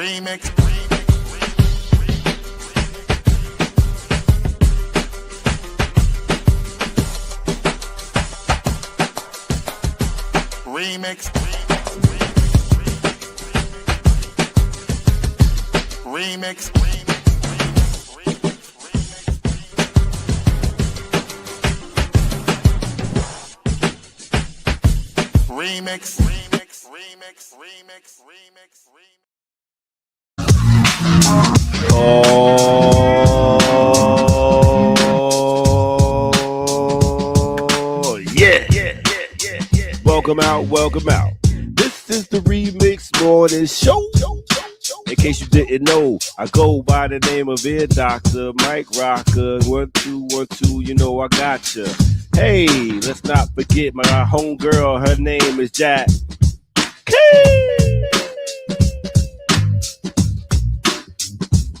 Remix. Remix. Remix. Remix. Oh, yeah. Welcome out. This is the Remix Morning Show. In case you didn't know, I go by the name of Ear Doctor Mike Rocker. 1 2 1 2, you know I gotcha. Hey, let's not forget my homegirl. Her name is Jack.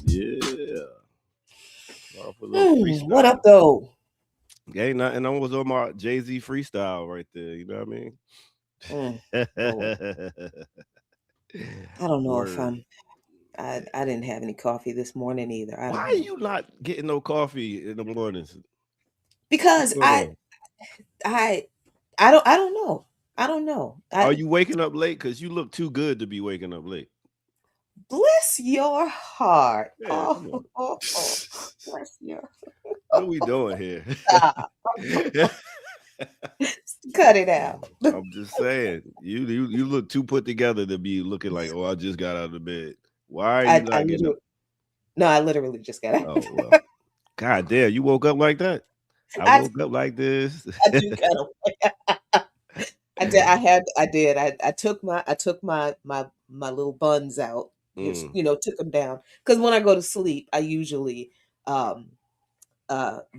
Yeah. What up, though? Ain't nothing. I was on my Jay-Z freestyle right there. You know what I mean? I don't know if I didn't have any coffee this morning either. Why are you not getting no coffee in the mornings? Because I don't know. I don't know. Are you waking up late? Because you look too good to be waking up late. Bless your heart. Yeah, Bless your. What are we doing here? Cut it out. I'm just saying, you look too put together to be looking like, oh, I just got out of bed. Why are you not getting up? No, I literally just got out. Oh, well. God damn, you woke up like that? I woke up like this. I do kind of. I did. I took my little buns out. Took them down because when I go to sleep, I usually bun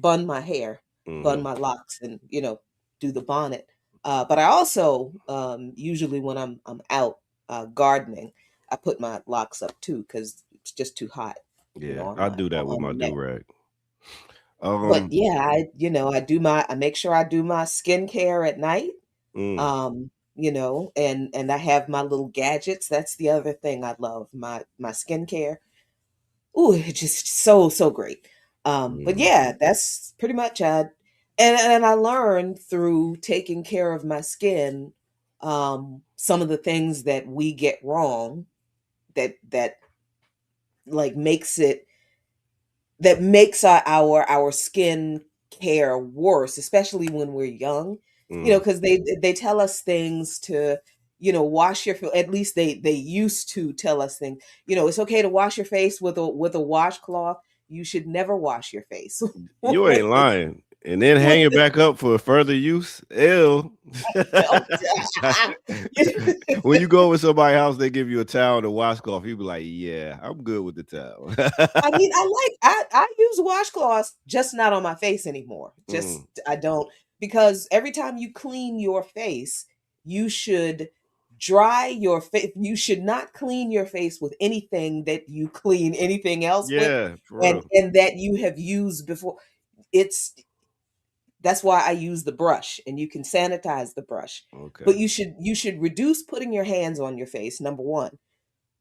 my hair, bun my locks, and do the bonnet. But I also usually when I'm out gardening, I put my locks up too because it's just too hot. Yeah, I do that with my do-rag. But yeah, I make sure I do my skincare at night. And I have my little gadgets. That's the other thing I love, my skincare. Ooh, it's just so great. But yeah, that's pretty much and I learned through taking care of my skin, some of the things that we get wrong that like makes our skin care worse, especially when we're young. Because they tell us things to wash your face. At least they used to tell us things. It's okay to wash your face with a washcloth. You should never wash your face. You ain't lying. And then hang it back up for further use. Ew. When you go with somebody's house, they give you a towel and a washcloth. You be like, yeah, I'm good with the towel. I mean, I use washcloths, just not on my face anymore. I don't, because every time you clean your face, you should dry your face. You should not clean your face with anything that you clean anything else with, and that you have used before. That's why I use the brush, and you can sanitize the brush. Okay. But you should reduce putting your hands on your face. Number one,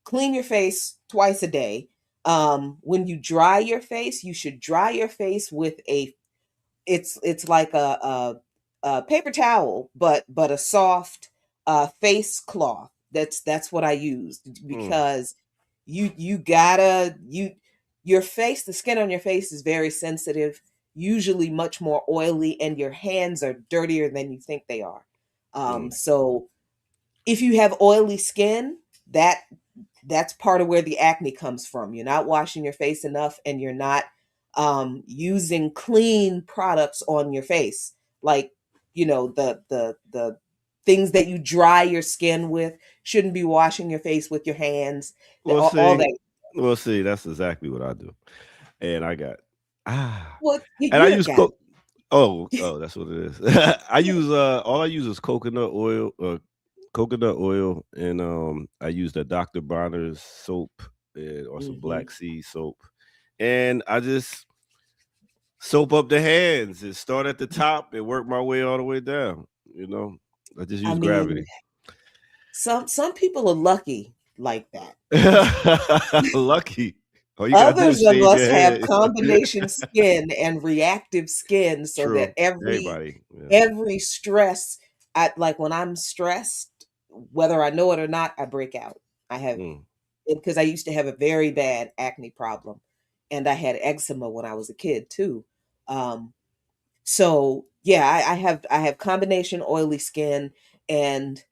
clean your face twice a day. When you dry your face, you should dry your face with it's like a paper towel, but a soft face cloth. That's what I used, because your face, the skin on your face is very sensitive, usually much more oily, and your hands are dirtier than you think they are. So if you have oily skin, that's part of where the acne comes from. You're not washing your face enough, and you're not using clean products on your face, like the things that you dry your skin with. Shouldn't be washing your face with your hands. All that. Well, see, that's exactly what I do, and I got and I use that's what it is. I use all I use is coconut oil, and I use the Dr. Bronner's soap or some black seed soap, and I just soap up the hands and start at the top and work my way all the way down. I just use gravity. Some people are lucky like that. Lucky. All you gotta do is Others of shave your us have head. combination skin and reactive skin so that True. Everybody. Yeah. every stress, like when I'm stressed, whether I know it or not, I break out. I have because I used to have a very bad acne problem, and I had eczema when I was a kid too. So yeah, I have combination oily skin, and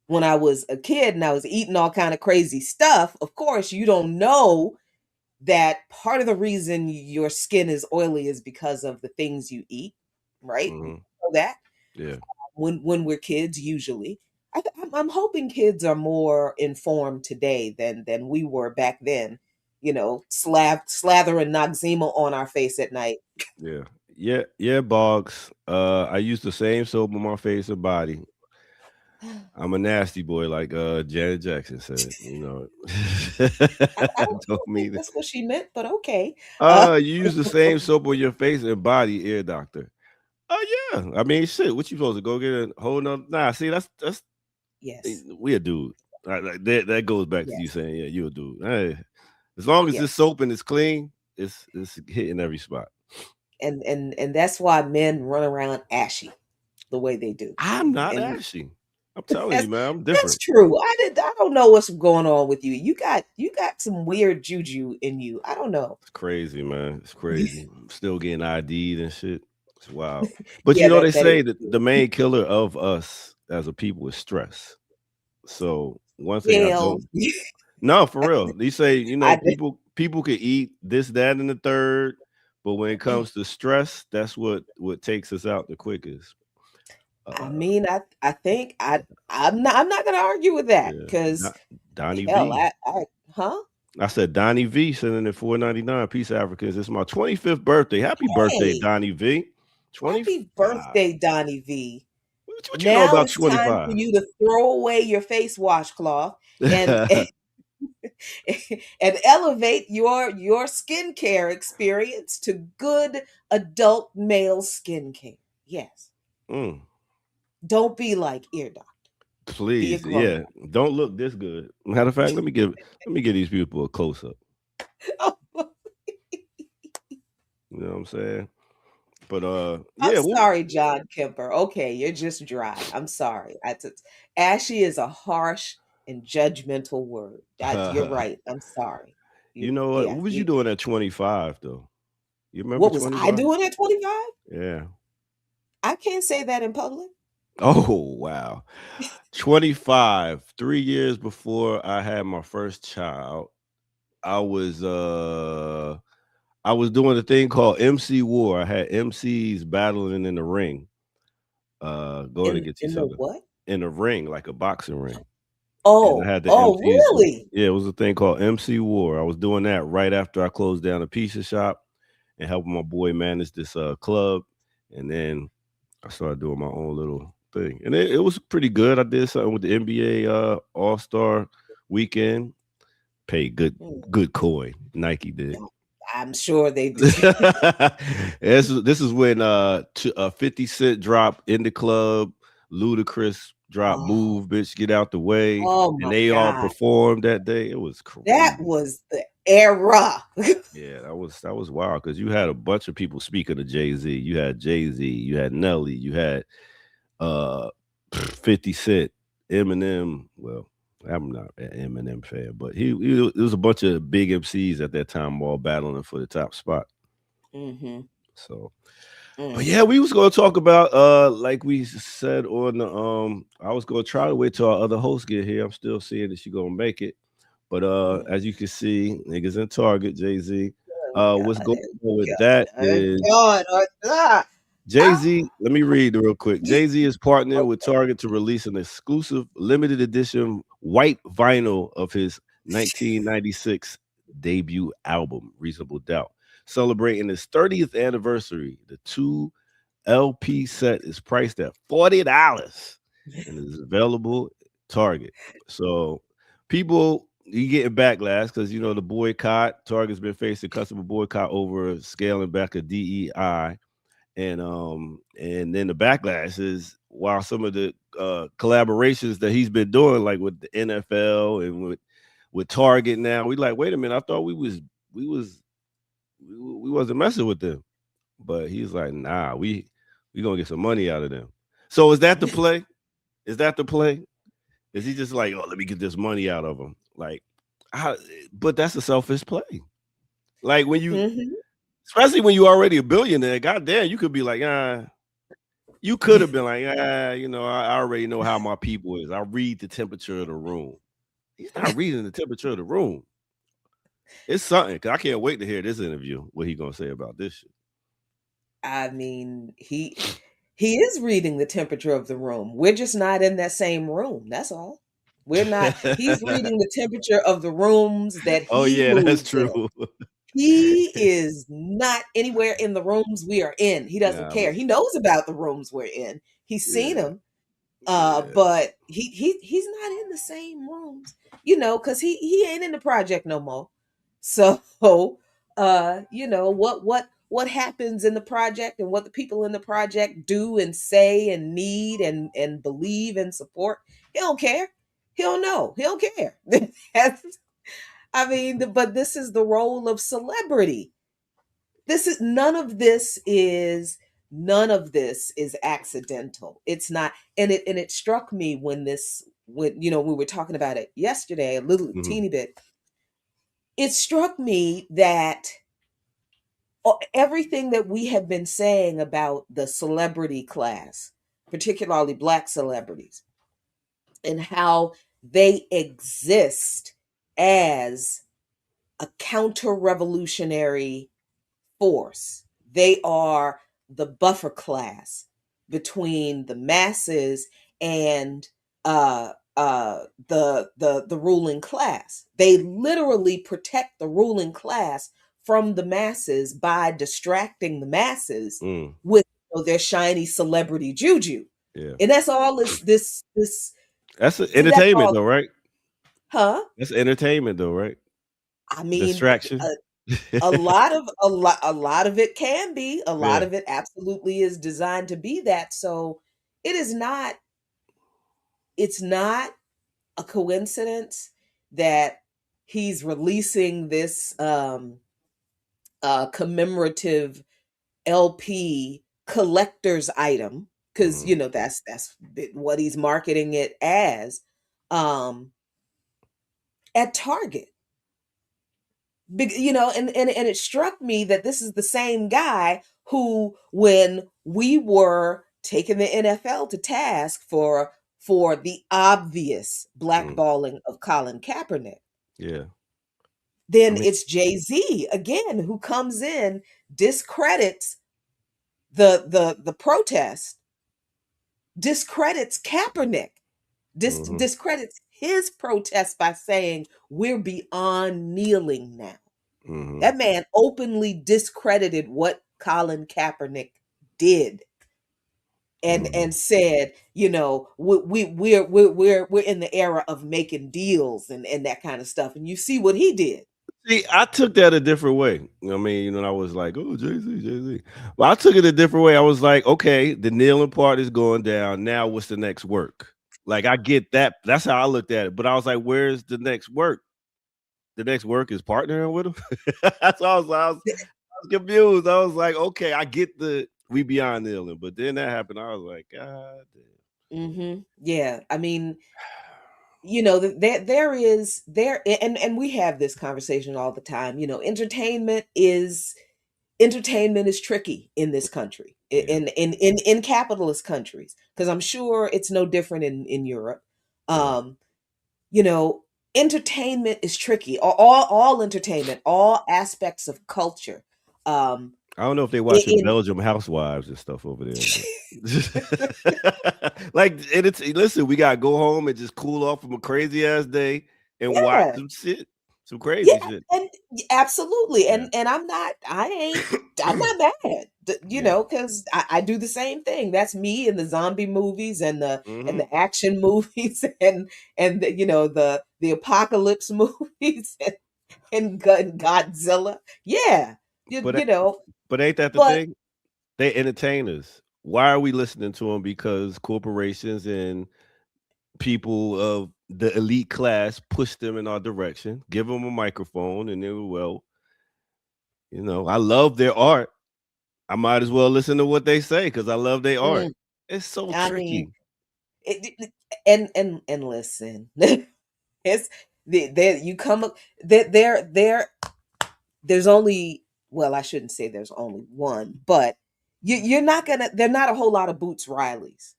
when I was a kid and I was eating all kind of crazy stuff, of course you don't know that part of the reason your skin is oily is because of the things you eat, right? We know that. Yeah. When we're kids, usually, I'm hoping kids are more informed today than we were back then. You know, slathering Noxzema on our face at night. Yeah, Boggs. I use the same soap on my face and body. I'm a nasty boy, like Janet Jackson said. You know, I don't think that's what she meant, but okay. You use the same soap on your face and body, ear doctor. Oh yeah, I mean, shit. What you supposed to go get a whole nother? Nah, see, that's yes. We a dude. That goes back to you saying, yeah, you a dude. Hey, as long as it's soap and it's clean, it's hitting every spot. And that's why men run around ashy the way they do. I'm not ashy. I'm telling you, man, I'm different. That's true. I don't know what's going on with you. You got some weird juju in you. I don't know. It's crazy, man. It's crazy. I'm still getting ID'd and shit. It's wild. But you know, they say that the main killer of us as a people is stress. So one thing I don't. No, for real. They say, you know, people could eat this, that, and the third, but when it comes to stress, that's what takes us out the quickest. I mean, I think I'm not gonna argue with that because Donnie hell, V. I said Donnie V sending it $4.99. Peace Africans. It's my 25th birthday. Happy birthday, Donnie V. Happy birthday, Donnie V. What you know about 25? Time for you to throw away your face washcloth and and elevate your skincare experience to good adult male skincare. Yes. Don't be like Ear Doctor. Please, yeah. Don't look this good. Matter of fact, let me give these people a close up. You know what I'm saying? But yeah. I'm sorry, John Kemper. Okay, you're just dry. I'm sorry. Ashy is a harsh and judgmental word. You're right. I'm sorry. You know what? What was you doing at 25 though? You remember what was 25? I doing at 25? Yeah. I can't say that in public. Oh wow. 25, 3 years before I had my first child, I was doing a thing called MC War. I had MCs battling in the ring. Going against each other. What? In a ring, like a boxing ring. Oh, really? Yeah, it was a thing called MC War. I was doing that right after I closed down a pizza shop and helping my boy manage this club. And then I started doing my own little thing. And it was pretty good. I did something with the NBA All-Star weekend. Paid good coin. Nike did. I'm sure they did. This is when 50 Cent drop in the club, Ludacris drop Move, bitch, get out the way. And they all performed that day. It was crazy. That was the era. Yeah, that was wild because you had a bunch of people speaking to Jay-Z. You had Jay-Z, you had Nelly, you had 50 Cent, Eminem. Well, I'm not an Eminem fan, but it was a bunch of big MCs at that time all battling for the top spot. So, but yeah, we was gonna talk about like we said on the I was gonna try to wait till our other hosts get here. I'm still seeing that she's gonna make it, but as you can see, niggas in Target, Jay-Z. What's going on with that is Jay-Z, let me read real quick. Jay-Z is partnering with Target to release an exclusive limited edition white vinyl of his 1996 debut album, Reasonable Doubt. Celebrating his 30th anniversary, the 2 LP set is priced at $40 and is available at Target. So people, you getting backlash because, you know, the boycott, Target's been facing customer boycott over scaling back a DEI. And then the backlash is while some of the collaborations that he's been doing, like with the NFL and with with Target now. We like, wait a minute, I thought we wasn't messing with them. But he's like, nah, we gonna get some money out of them. So is that the play? Is that the play? Is he just like, oh, let me get this money out of them? Like, but that's a selfish play. Like when you, especially when you already a billionaire, goddamn, you could be like, you could have been like, you know, I already know how my people is. I read the temperature of the room. He's not reading the temperature of the room. It's something. Cause I can't wait to hear this interview. What he gonna say about this shit? I mean, he is reading the temperature of the room. We're just not in that same room. That's all. We're not. He's reading the temperature of the rooms that he moves that's true. in. He is not anywhere in the rooms we are in. He doesn't care. He knows about the rooms we're in. He's seen them, but he's not in the same rooms, you know, because he ain't in the project no more. So, you know what happens in the project and what the people in the project do and say and need and believe and support. He don't care. He don't know. He don't care. I mean, but this is the role of celebrity. None of this is accidental. It's not. And it struck me when you know, we were talking about it yesterday, a little teeny bit. It struck me that everything that we have been saying about the celebrity class, particularly Black celebrities, and how they exist as a counter-revolutionary force. They are the buffer class between the masses and the ruling class. They literally protect the ruling class from the masses by distracting the masses with their shiny celebrity juju. Yeah. And that's all this that's entertainment though, right? Huh? That's entertainment though, right? I mean, distraction. A lot of it can be. A lot of it absolutely is designed to be that. So it's not a coincidence that he's releasing this commemorative LP collector's item, because you know that's what he's marketing it as at Target. You know, and it struck me that this is the same guy who, when we were taking the NFL to task for the obvious blackballing of Colin Kaepernick, then it's Jay-Z again who comes in, discredits the protest, discredits Kaepernick, discredits his protest by saying we're beyond kneeling now. That man openly discredited what Colin Kaepernick did, and said, you know, we're in the era of making deals and that kind of stuff. And you see what he did. See, I took that a different way. I mean, you know, I was like, oh, Jay-Z. Well, I took it a different way. I was like, okay, the kneeling part is going down. Now what's the next work? Like, I get that. That's how I looked at it. But I was like, where's the next work? The next work is partnering with him. That's all I was confused. I was like, okay, I get we beyond kneeling. But then that happened. I was like, God damn. Yeah. I mean, you know, there and we have this conversation all the time. You know, entertainment is tricky in this country, in capitalist countries, because I'm sure it's no different in Europe. You know, entertainment is tricky. All entertainment, all aspects of culture. I don't know if they watching Belgium Housewives and stuff over there. Like, listen, we gotta go home and just cool off from a crazy ass day and watch some shit. Some crazy shit. And absolutely. And I'm not mad, you know, because I do the same thing. That's me in the zombie movies and the action movies and the, you know, the apocalypse movies and Godzilla. Yeah. You know. But ain't that the thing? They entertain us. Why are we listening to them? Because corporations and people of the elite class push them in our direction, give them a microphone, and they were, well, I love their art. I might as well listen to what they say because I love their art. Mm, It's so I mean, tricky. and listen, it's there. You come up there's only, well, I shouldn't say there's only one, but you're not gonna. They're not a whole lot of Boots Rileys,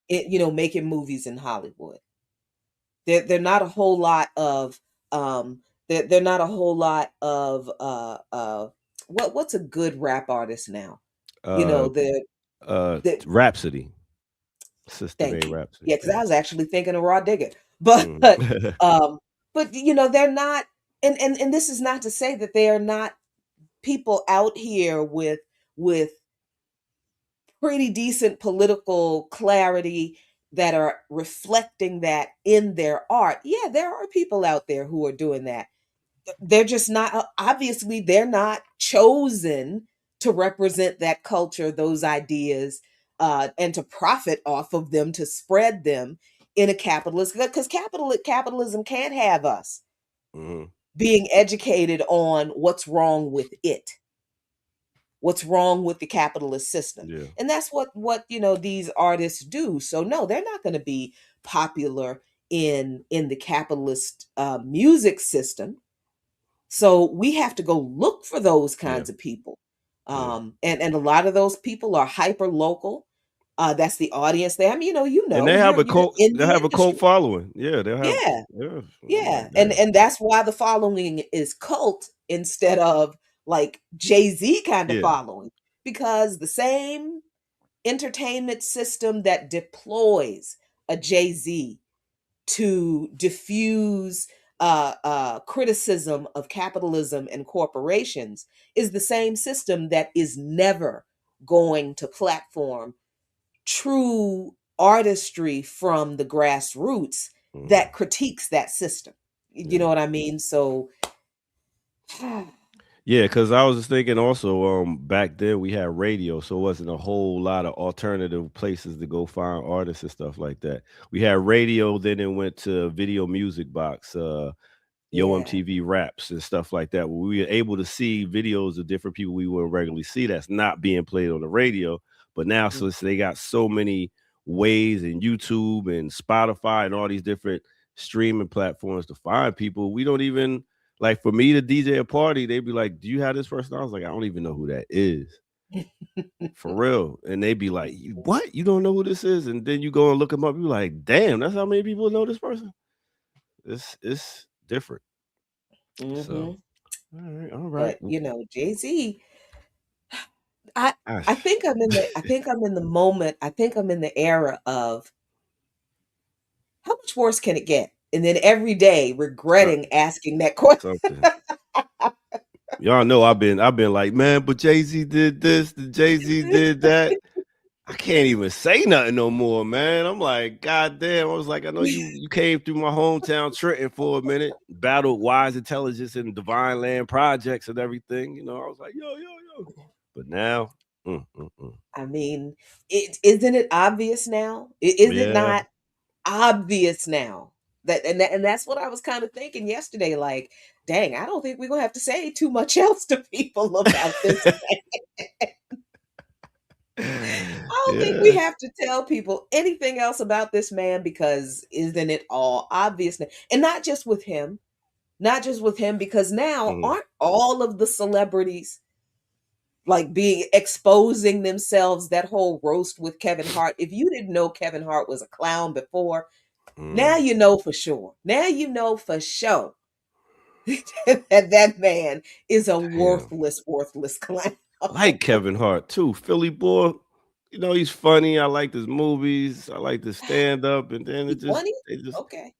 making movies in Hollywood. They're not a whole lot of they're not a whole lot of what's a good rap artist now? Uh, The Rhapsody, Sister thank Day you. Rhapsody. Yeah, because I was actually thinking of Raw Digger. Mhm. Um they're not, and this is not to say that they are not people out here with pretty decent political clarity that are reflecting that in their art. Yeah, there are people out there who are doing that. They're just not, obviously, they're not chosen to represent that culture, those ideas, and to profit off of them, to spread them in a capitalist, because capitalism can't have us Mhm. being educated on what's wrong with it, what's wrong with the capitalist system. Yeah. And that's what these artists do. So no, they're not going to be popular in the capitalist music system. So we have to go look for those Yeah. kinds of people. Yeah. And a lot of those people are hyper local. That's the audience they, I mean, And they have a you're cult. in They the have a cult industry. following. Yeah, they'll have. Yeah. Yeah, I'm Yeah, like, and damn. that's why the following is cult instead of like Jay-Z kind of Yeah. following, because the same entertainment system that deploys a Jay-Z to diffuse criticism of capitalism and corporations is the same system that is never going to platform true artistry from the grassroots Mhm. that critiques that system. You know Yeah. what I mean? So, Yeah, because I was just thinking also, back then we had radio, so it wasn't a whole lot of alternative places to go find artists and stuff like that. We had radio, then it went to Video Music Box, Yo yeah. MTV Raps and stuff like that, where we were able to see videos of different people we wouldn't regularly see that's not being played on the radio. But now, Mhm. since they got so many ways and YouTube and Spotify and all these different streaming platforms to find people, we don't even like for me to DJ a party, they'd be like, "Do you have this person?" I was like, "I don't even know who that is." For real. And they'd be like, What? You don't know who this is?" And then you go and look them up, you're like, damn, that's how many people know this person. It's different. So Mhm. all right. But Jay-Z, I I, I think I'm in the moment. I think I'm in the era of how much worse can it get? And then every day so- regretting asking that question. something. Y'all know I've been like, man, but Jay-Z did this, the Jay-Z did that. I can't even say nothing no more, man. I'm like, God damn. I was like, I know you came through my hometown Trenton for a minute, battled Wise Intelligence and Divine Land Projects and everything. I was like, yo. But now, I mean, isn't it obvious now? Is it yeah. not obvious now? And that's what I was kind of thinking yesterday. Like, dang, I don't think we're gonna have to say too much else to people about this. I don't think we Yeah. have to tell people anything else about this man, because isn't it all obvious now? And not just with him, because now Mhm. aren't all of the celebrities like being exposing themselves? That whole roast with Kevin Hart. If you didn't know Kevin Hart was a clown before, now Mm. you know for sure. Now you know for sure that man is a Damn. worthless clown. I like Kevin Hart too. Philly boy. He's funny. I like his movies. I like the stand up. And then He funny? they just, Okay.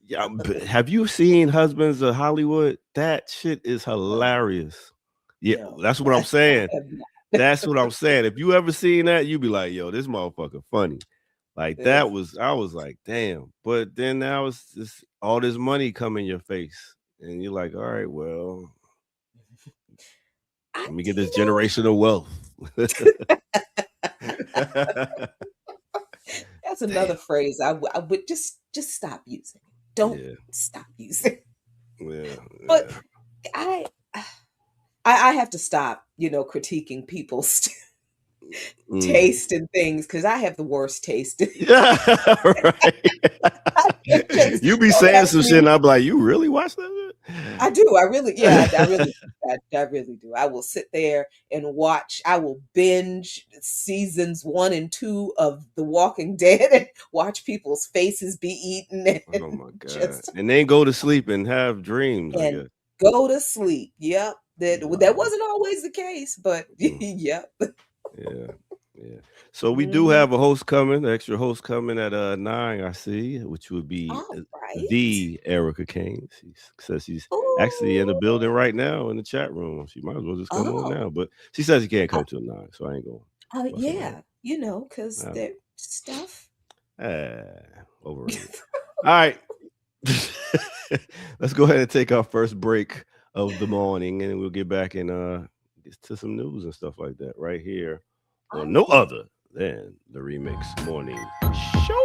yeah. Have you seen Husbands of Hollywood? That shit is No, hilarious. Yeah, no. that's what I'm saying. I have not. That's what I'm saying. If you ever seen that, you be like, yo, this motherfucker funny. Like Ugh. I was like, damn. But then now it's just all this money come in your face. And you're like, all right, well, I, let me get this you know, generational wealth. That's another phrase I would just stop using. Don't stop using. Yeah. But I have to stop, critiquing people's taste in things because I have the worst taste. Yeah, right. You be saying some shit, and I'm like, you really watch that? I do. I really do. I really do. I will sit there and watch. I will binge seasons 1 and 2 of The Walking Dead and watch people's faces be eaten. Oh my god! And then go to sleep and have dreams. I guess. Go to sleep. Yep. That wasn't always the case, but yep. Yeah. So we do have a host coming, extra host coming at 9, I see, which would be the Erica Kane. She says she's actually in the building right now in the chat room. She might as well just come on now, but she says she can't come till 9, so I ain't going. Yeah, because there's stuff. Overrated. All right. Let's go ahead and take our first break of the morning, and we'll get back and get to some news and stuff like that right here on no other than the Remix Morning Show.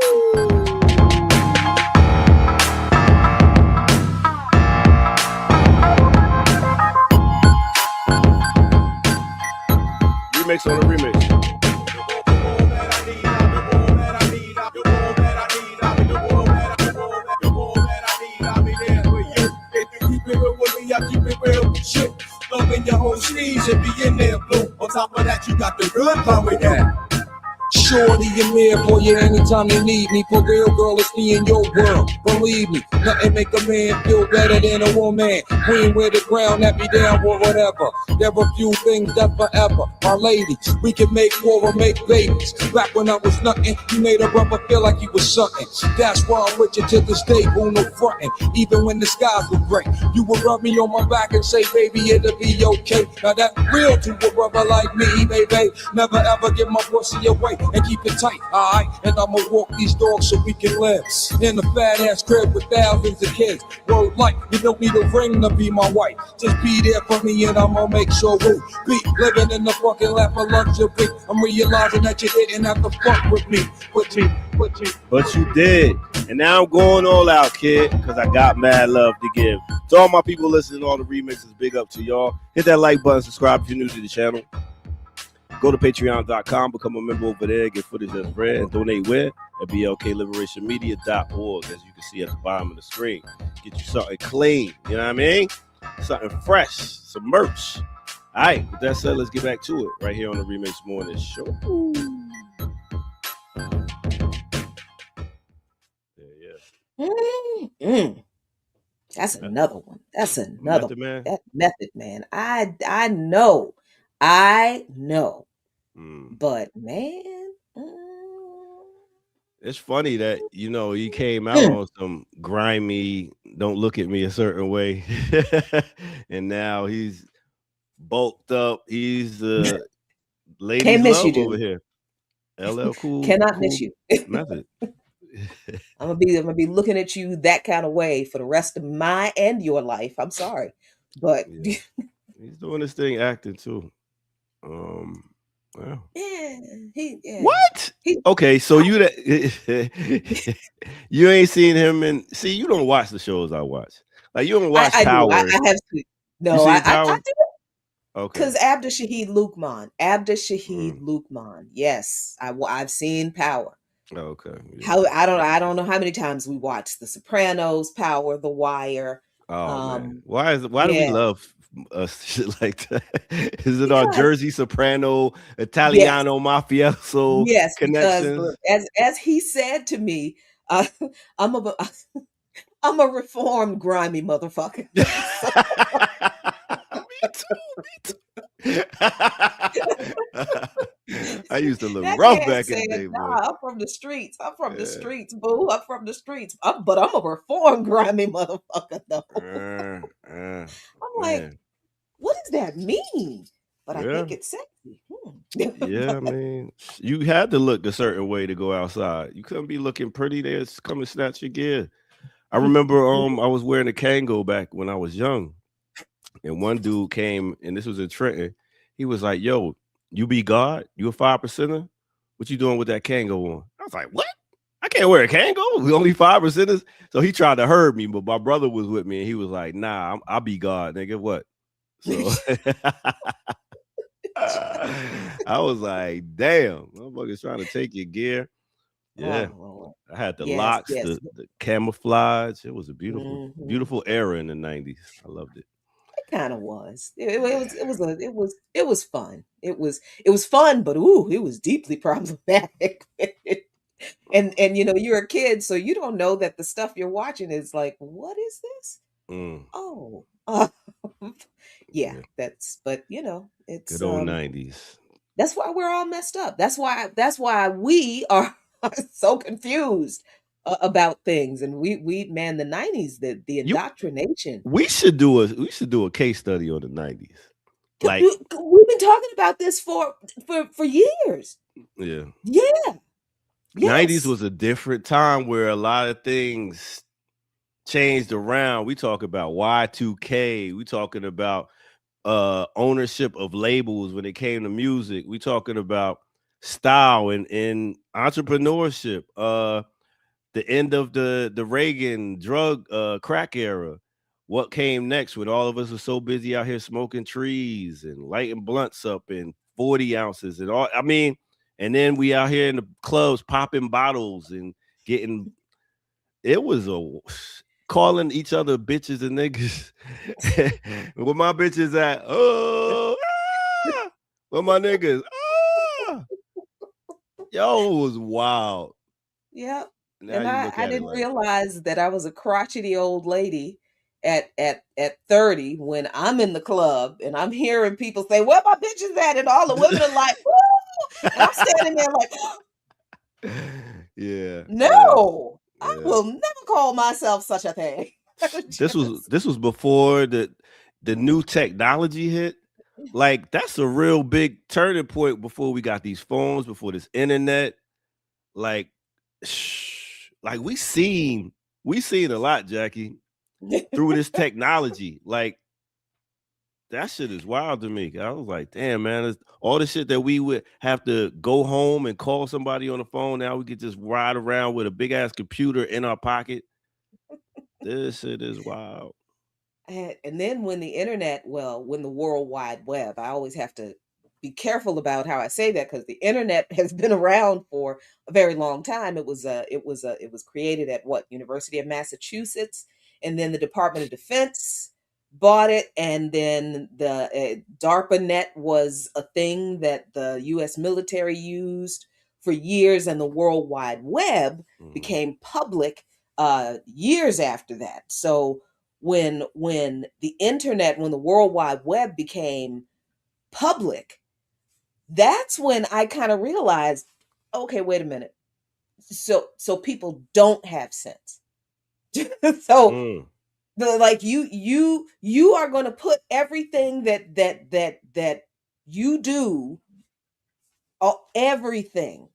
Remix on the remix. I keep it real with shit. Love in your whole sleeves and be in there blue. On top of that, you got the good power, yeah. Shorty, I'm here for you anytime you need me. For real, girl, it's me in your world. Believe me, nothing make a man feel better than a woman. Queen with the crown that be down for whatever. There are few things that forever. My lady, we can make war or make babies. Back when I was nothing, you made a brother feel like he was something. That's why I'm with you to this day, boo, no frontin'. Even when the skies were gray, you would rub me on my back and say, baby, it'll be okay. Now that real to a brother like me, baby. Never ever give my pussy away. And keep it tight, alright? And I'ma walk these dogs so we can live in a fat ass crib with thousands of kids. Word like, you don't need a ring to be my wife. Just be there for me and I'ma make sure we be living in the fucking lap of luxury. I'm realizing that you didn't have to fuck with me. But you did. And now I'm going all out, kid, because I got mad love to give. To all my people listening to all the remixes, big up to y'all. Hit that like button, subscribe if you're new to the channel. Go to patreon.com, become a member over there, get footage that's read, and donate where? At blkliberationmedia.org, as you can see at the bottom of the screen. Get you something clean, you know what I mean? Something fresh, some merch. All right, with that said, let's get back to it right here on the Remix Morning Show. That's another one. That's another one. Man. That Method Man. I know. But man, it's funny that he came out on some grimy "Don't Look at Me a Certain Way," and now he's bulked up. He's ladies can't miss love you, over here. LL Cool cannot cool miss you. Method. I'm gonna be looking at you that kind of way for the rest of my and your life. I'm sorry, but he's doing this thing acting too. Well. What? Okay, so you ain't seen him and see you don't watch the shows I watch. Like you don't watch Power. I have seen. No, I do. Okay. Because Abdul Shahid Lukman. Yes, I've seen Power. Okay. Yeah. I don't know how many times we watched The Sopranos, Power, The Wire. Oh man. Why do we love shit like that? Is it our Jersey Soprano, Italiano mafioso connections? Because as he said to me, I'm a reformed grimy motherfucker. Me too. I used to look rough back in the day, bro. I'm from the streets. I'm from the streets, boo. I'm from the streets. But I'm a reformed grimy motherfucker, though. I'm like, what does that mean? But I think it's sexy. Yeah, I mean, you had to look a certain way to go outside. You couldn't be looking pretty there. Come and snatch your gear. I remember I was wearing a Kango back when I was young. And one dude came, and this was in Trenton. He was like, yo, you be God? You a 5%er? What you doing with that Kango on? I was like, what? I can't wear a Kango. We only 5%. So he tried to hurt me, but my brother was with me and he was like, nah, I'll be God, nigga. What? So I was like, damn, motherfucker's trying to take your gear. Yeah. Oh, I had the yes, locks, yes. the camouflage. It was a beautiful, beautiful era in the 90s. I loved it. It kind of was. It was fun. It was fun, but ooh, it was deeply problematic. And you know, you're a kid, so you don't know that the stuff you're watching is like, what is this? Oh, yeah, but you know, it's good old 90s. That's why we're all messed up. That's why we are so confused about things. And man, the 90s, the indoctrination. We should do a case study on the 90s. Like we've been talking about this for years. Yeah. Yeah. 90s was a different time where a lot of things changed around. We talk about Y2K. We talking about ownership of labels when it came to music. We talking about style and entrepreneurship. The end of the Reagan drug crack era. What came next when all of us were so busy out here smoking trees and lighting blunts up in 40 ounces and all. I mean, and then we out here in the clubs popping bottles and getting. It was calling each other bitches and niggas. Where my bitches at? Oh, where my niggas? Yo, it was wild. Yeah. And I didn't realize that I was a crotchety old lady at 30 when I'm in the club and I'm hearing people say, where my bitches at? And all the women are like, woo! And I'm standing there like, yeah. No, yeah. I will never call myself such a thing. This was before the new technology hit. Like, that's a real big turning point before we got these phones, before this internet. Like we seen a lot, Jackie, through this technology. Like, that shit is wild to me. I was like, damn, man, all the shit that we would have to go home and call somebody on the phone. Now we could just ride around with a big ass computer in our pocket. This shit is wild. And then when the internet, when the World Wide Web, I always have to be careful about how I say that because the internet has been around for a very long time. It was created at University of Massachusetts, and then the Department of Defense bought it, and then the DARPANet was a thing that the U.S. military used for years, and the World Wide Web became public years after that. So when the internet, when the World Wide Web became public, that's when I kind of realized, okay, wait a minute. So people don't have sense. So like you are going to put everything that you do, everything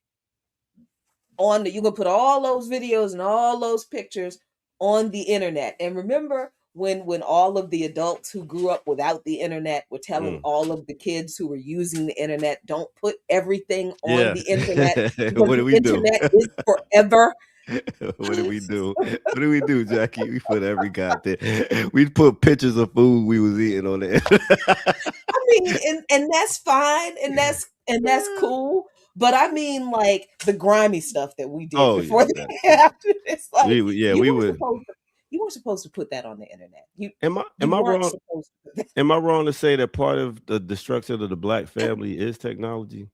on you're going to put all those videos and all those pictures on the internet. And remember when all of the adults who grew up without the internet were telling all of the kids who were using the internet, don't put everything on the internet. What do we do? The internet is forever. What do we do? What do we do, Jackie? We put every goddamn. We put pictures of food we was eating on the internet. I mean, and that's fine, and that's cool. But I mean, like the grimy stuff that we did before after. It's like you weren't supposed to put that on the internet. Am I wrong? Am I wrong to say that part of the destruction of the Black family is technology?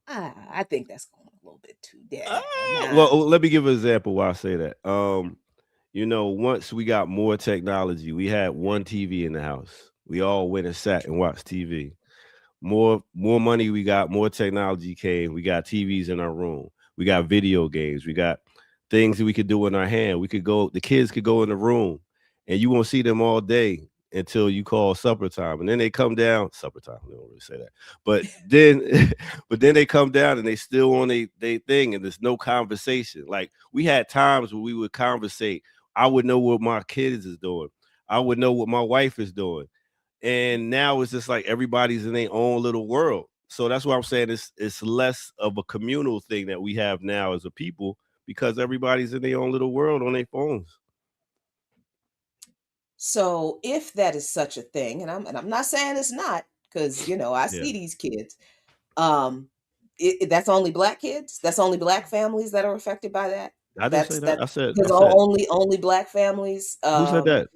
I think that's going a little bit too deep. Well, let me give an example why I say that. You know, once we got more technology, we had one TV in the house. We all went and sat and watched TV. More money we got, more technology came. We got TVs in our room. We got video games. We got things that we could do in our hand. The kids could go in the room and you won't see them all day until you call supper time. And then they come down, supper time, they don't really say that. But then they come down and they still on they thing and there's no conversation. Like, we had times where we would conversate. I would know what my kids is doing. I would know what my wife is doing. And now it's just like everybody's in their own little world. So that's why I'm saying it's less of a communal thing that we have now as a people, because everybody's in their own little world on their phones. So if that is such a thing, and I'm not saying it's not, because I see these kids. That's only Black kids. That's only Black families that are affected by that. I didn't say that. I said only Black families who said that?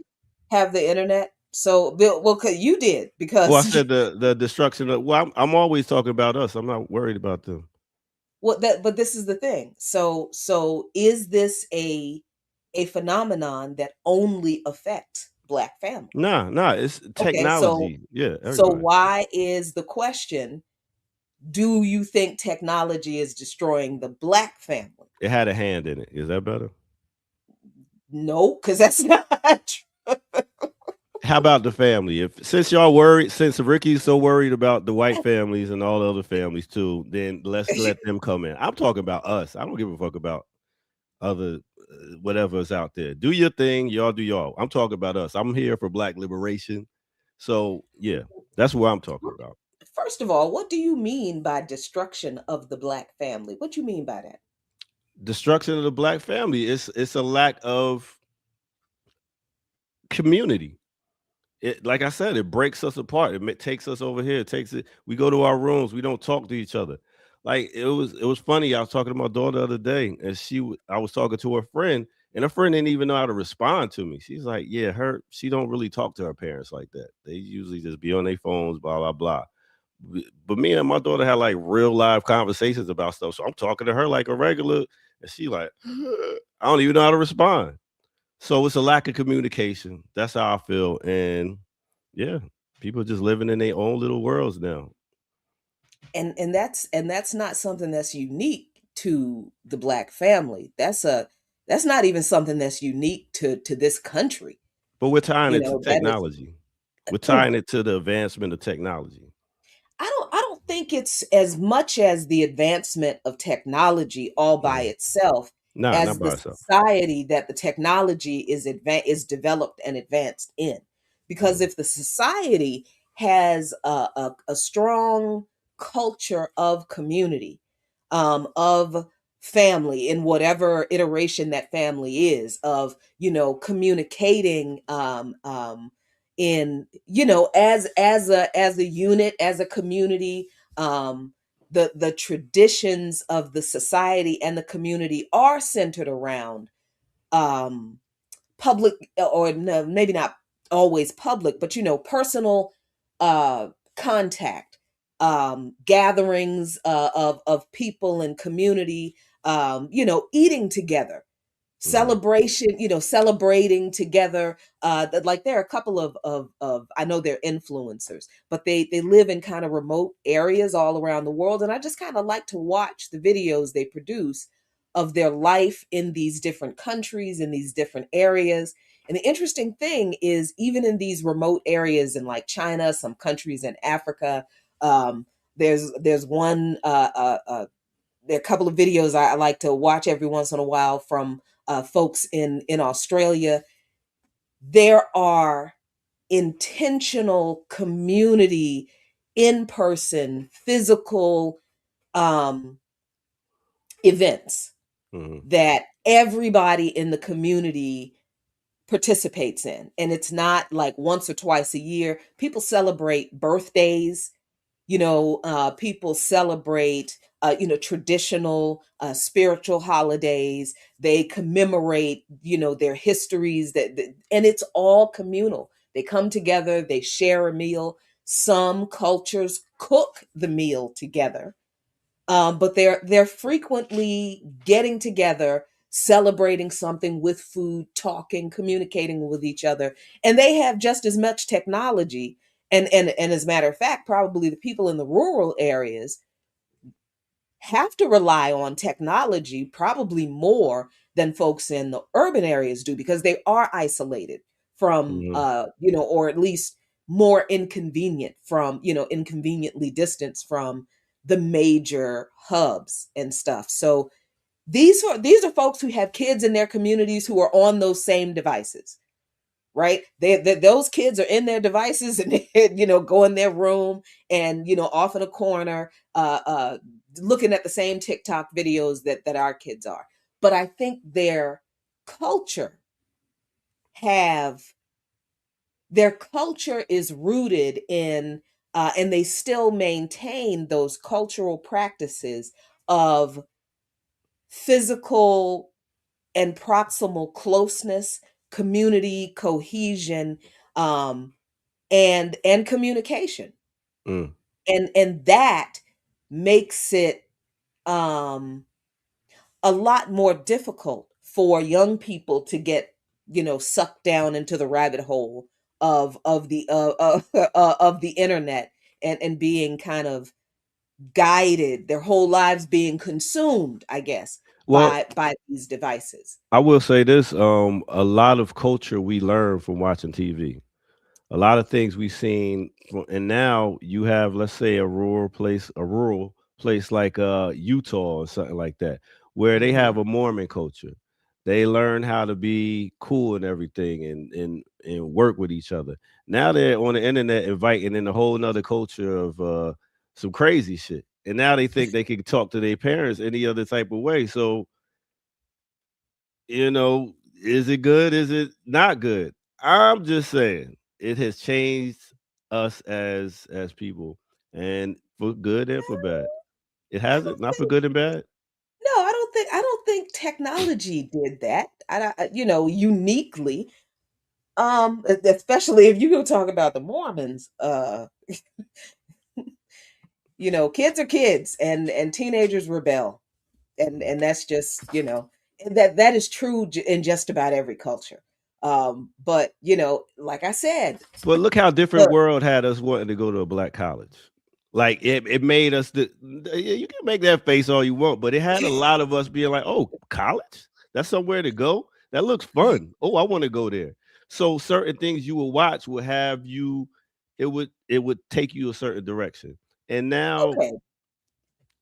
Have the internet. So cause you did, because I said the destruction of. Well, I'm always talking about us. I'm not worried about them. But this is the thing. So is this a phenomenon that only affects Black families? Nah, it's technology. Okay, so why is the question, do you think technology is destroying the Black family? It had a hand in it. Is that better? No, because that's not true. How about the family? Since y'all worried, since Ricky's so worried about the white families and all the other families too, then let's let them come in. I'm talking about us. I don't give a fuck about other whatever's out there. Do your thing, y'all do y'all. I'm talking about us. I'm here for Black liberation. So yeah, that's what I'm talking about. First of all, what do you mean by destruction of the Black family? What do you mean by that? Destruction of the Black family. It's a lack of community. Like I said, it breaks us apart. It takes us over here. We go to our rooms. We don't talk to each other. Like it was funny. I was talking to my daughter the other day, and I was talking to her friend, and her friend didn't even know how to respond to me. She's like, "Yeah, she don't really talk to her parents like that. They usually just be on their phones, blah blah blah." But me and my daughter had like real live conversations about stuff. So I'm talking to her like a regular, and she like, I don't even know how to respond. So it's a lack of communication. That's how I feel. And yeah, people just living in their own little worlds now. And that's not something that's unique to the Black family. That's not even something that's unique to this country. But we're tying it to technology. We're tying it to the advancement of technology. I don't think it's as much as the advancement of technology all by itself. As the society that the technology is developed and advanced in. Because if the society has a strong culture of community, of family in whatever iteration that family is, of communicating in as a unit, as a community, the traditions of the society and the community are centered around public, or no, maybe not always public, but personal contact, gatherings of people and community, eating together, celebration, celebrating together. Like there are a couple of I know they're influencers, but they live in kind of remote areas all around the world, and I just kind of like to watch the videos they produce of their life in these different countries, in these different areas. And the interesting thing is, even in these remote areas in like China, some countries in Africa, there's one there are a couple of videos I like to watch every once in a while from folks in Australia. There are intentional community, in-person, physical events that everybody in the community participates in. And it's not like once or twice a year. People celebrate birthdays, people celebrate traditional spiritual holidays. They commemorate their histories, and it's all communal. They come together, they share a meal. Some cultures cook the meal together, but they're frequently getting together, celebrating something with food, talking, communicating with each other. And they have just as much technology, and as a matter of fact, probably the people in the rural areas have to rely on technology probably more than folks in the urban areas do, because they are isolated from or at least more inconvenient from inconveniently distanced from the major hubs and stuff. So these are folks who have kids in their communities who are on those same devices, right? Those kids are in their devices, and they, go in their room and off in a corner looking at the same TikTok videos that our kids are. but I think their culture is rooted in, and they still maintain those cultural practices of physical and proximal closeness, community cohesion, and communication. And that makes it a lot more difficult for young people to get, sucked down into the rabbit hole of the internet, and being kind of guided, their whole lives being consumed, I guess, by these devices. I will say this, a lot of culture we learn from watching TV. A lot of things we've seen, and now you have, let's say, a rural place like Utah or something like that, where they have a Mormon culture. They learn how to be cool and everything, and work with each other. Now they're on the internet inviting in a whole nother culture of some crazy shit, and now they think they can talk to their parents any other type of way. So, is it good? Is it not good? I'm just saying it has changed us as people, and for good and for bad. It hasn't, not for good and bad. No, I don't think technology did that. Uniquely. Especially if you go talk about the Mormons, kids are kids, and teenagers rebel, and that's just, that is true in just about every culture. But like I said, but look how different world had us wanting to go to a black college. Like it made us. You can make that face all you want, but it had a lot of us being like, "Oh, college? That's somewhere to go. That looks fun. Oh, I want to go there." So certain things you will watch will have you. It would take you a certain direction, and now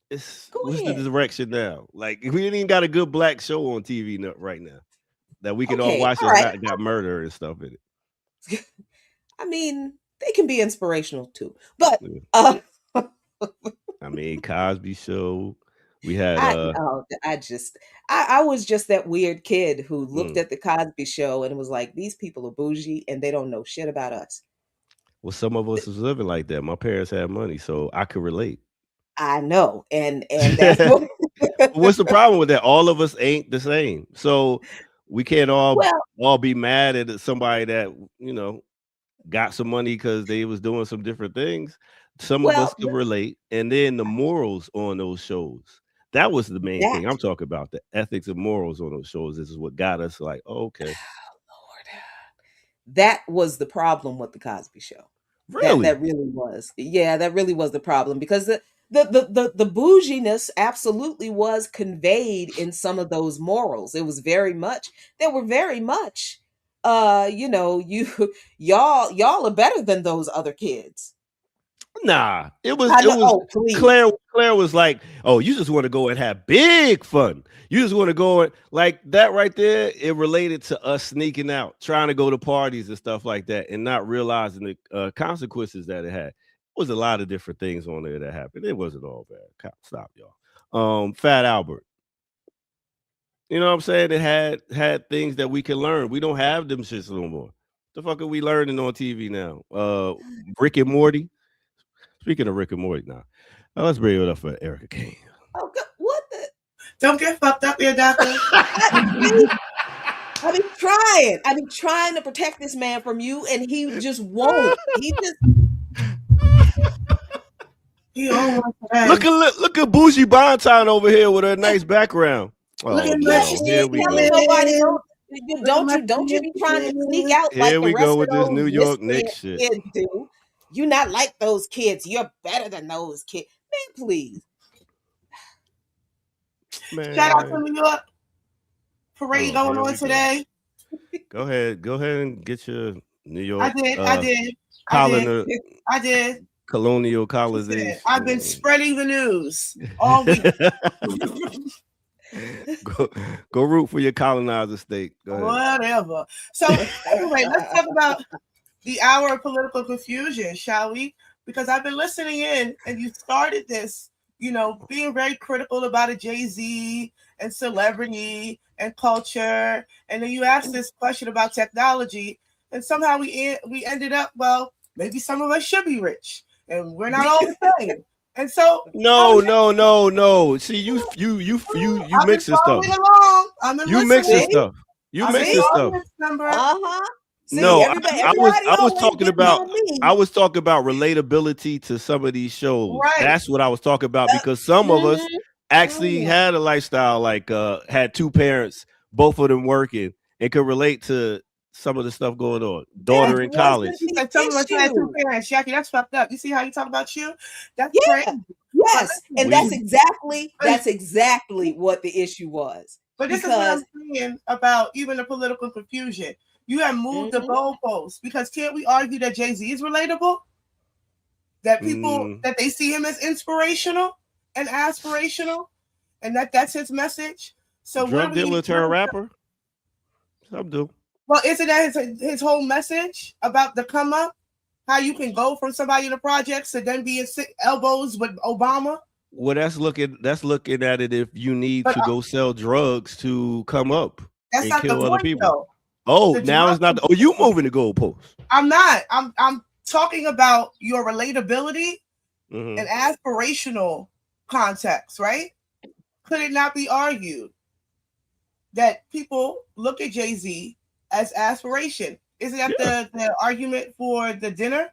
what's the direction now? Like we ain't even got a good black show on TV right now that we can all watch that got murder and stuff in it. I mean, they can be inspirational too, but I mean, Cosby Show. We had. I was just that weird kid who looked at the Cosby Show and was like, "These people are bougie and they don't know shit about us." Well, some of us was living like that. My parents had money, so I could relate. I know, and that's what's the problem with that? All of us ain't the same, so we can't all be mad at somebody that got some money because they was doing some different things. Some of us can relate, and then the morals on those shows. That was the main thing I'm talking about. The ethics and morals on those shows. This is what got us like, oh, okay. Lord, that was the problem with the Cosby Show. Really? That really was. Yeah, that really was the problem, because the bouginess absolutely was conveyed in some of those morals. It was very much. They were very much. Y'all are better than those other kids. Nah, it was Claire was like, oh, you just want to go and have big fun. You just want to go and like that right there. It related to us sneaking out, trying to go to parties and stuff like that, and not realizing the consequences that it had. It was a lot of different things on there that happened. It wasn't all bad. Stop, y'all. Fat Albert. You know what I'm saying? It had things that we can learn. We don't have them shits no more. The fuck are we learning on TV now? Rick and Morty. Speaking of Rick and Morty now, let's bring it up for Erica Kane. Oh, what the? Don't get fucked up here, doctor. I've been trying to protect this man from you, and he just won't. Look at Bougie Bonton over here with her nice background. Here we go. Don't you be trying to sneak out like the rest of those. Here we go with this New York Knicks shit. Do. You not like those kids. You're better than those kids. Man, please. Man. Shout out to New York. Parade going on today. Go ahead and get your New York. I did. Colonial colonization. I've been spreading the news all week. Go root for your colonizer state. Go ahead. Whatever. So anyway, let's talk about the hour of political confusion, shall we? Because I've been listening in, and you started this, being very critical about a Jay-Z and celebrity and culture, and then you ask this question about technology, and somehow we ended up, well, maybe some of us should be rich, and we're not all the same. And so no. See, you mixing stuff. You mixing stuff. You mixing stuff. See, no, I was talking about relatability to some of these shows. Right. That's what I was talking about, because some of us actually had a lifestyle, like had two parents, both of them working, and could relate to some of the stuff going on. Daughter in college. Some of us had two parents, Jackie. That's fucked up. You see how you talk about you? That's crazy. Yes, and that's exactly what the issue was. But this is what I'm saying about even the political confusion. You have moved the goalposts, because can't we argue that Jay-Z is relatable? That people that they see him as inspirational and aspirational, and that's his message. So drug dealer to a rapper? Some do. Well, isn't that his whole message about the come up? How you can go from somebody in the projects to then be in elbows with Obama? Well, that's looking at it if you need to go sell drugs to come up and kill other people. Though. Oh, now it's not. You moving the goalposts? I'm not. I'm talking about your relatability and aspirational context, right? Could it not be argued that people look at Jay-Z as aspiration? Isn't that the argument for the dinner?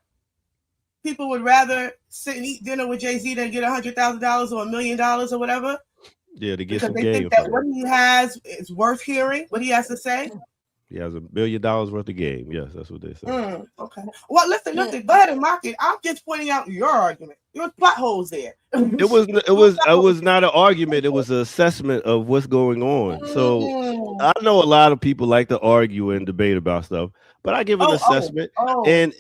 People would rather sit and eat dinner with Jay-Z than get $100,000 or $1 million or whatever. Yeah, to get because some they game. Think that what he has is worth hearing, what he has to say. He has $1 million worth of game. Yes, that's what they say. Okay. Well, listen. Go ahead and mock it. I'm just pointing out your argument. There was plot holes there. It was not an argument. It was an assessment of what's going on. So I know a lot of people like to argue and debate about stuff, but I give an assessment. And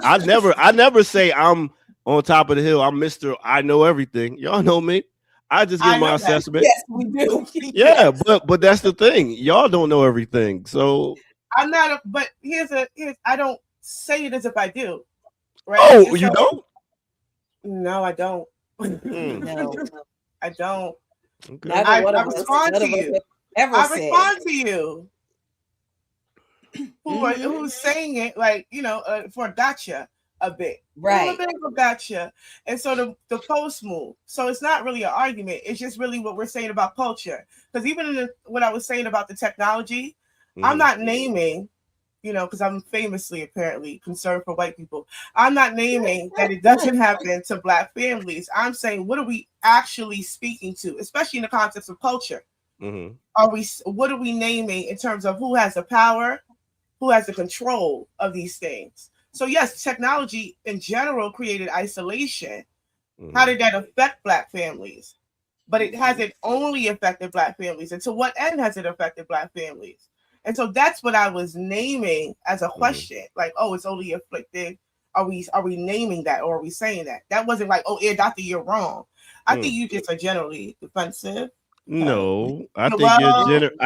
I never say I'm on top of the hill. I'm Mr. I know everything. Y'all know me. I just give my assessment. Yes, we do. Yeah, but that's the thing. Y'all don't know everything. So I'm not. But here's I don't say it as if I do. Right? Oh, you don't? No, I don't. No, I don't. Okay. I respond to you. I respond to you. Who's saying it like for gotcha a bit, right? Gotcha. And so the post move. So it's not really an argument. It's just really what we're saying about culture. Because even in what I was saying about the technology, I'm not naming, because I'm famously apparently concerned for white people. I'm not naming that it doesn't happen to Black families. I'm saying, what are we actually speaking to, especially in the context of culture? What are we naming in terms of who has the power, who has the control of these things? So yes, technology in general created isolation. How did that affect Black families? But it hasn't only affected Black families. And to what end has it affected Black families? And so that's what I was naming as a question. Like, it's only afflicted. Are we naming that, or are we saying that? That wasn't like, doctor, you're wrong. I think you just are generally defensive. No, I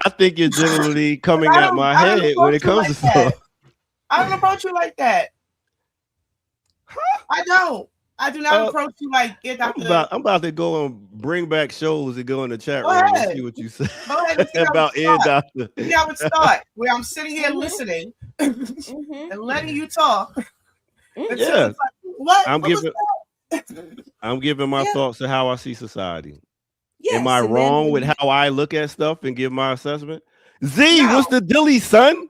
think you're generally coming at my head when it comes to stuff. I don't approach you like that. I do not approach you like it. I'm about to go and bring back shows and go in the chat room and see what you say about Ear Doctor. See how it start, where I'm sitting here listening and letting you talk. Yeah, what? I'm giving my thoughts to how I see society. Yes, am I wrong with how I look at stuff and give my assessment? What's the dilly, son?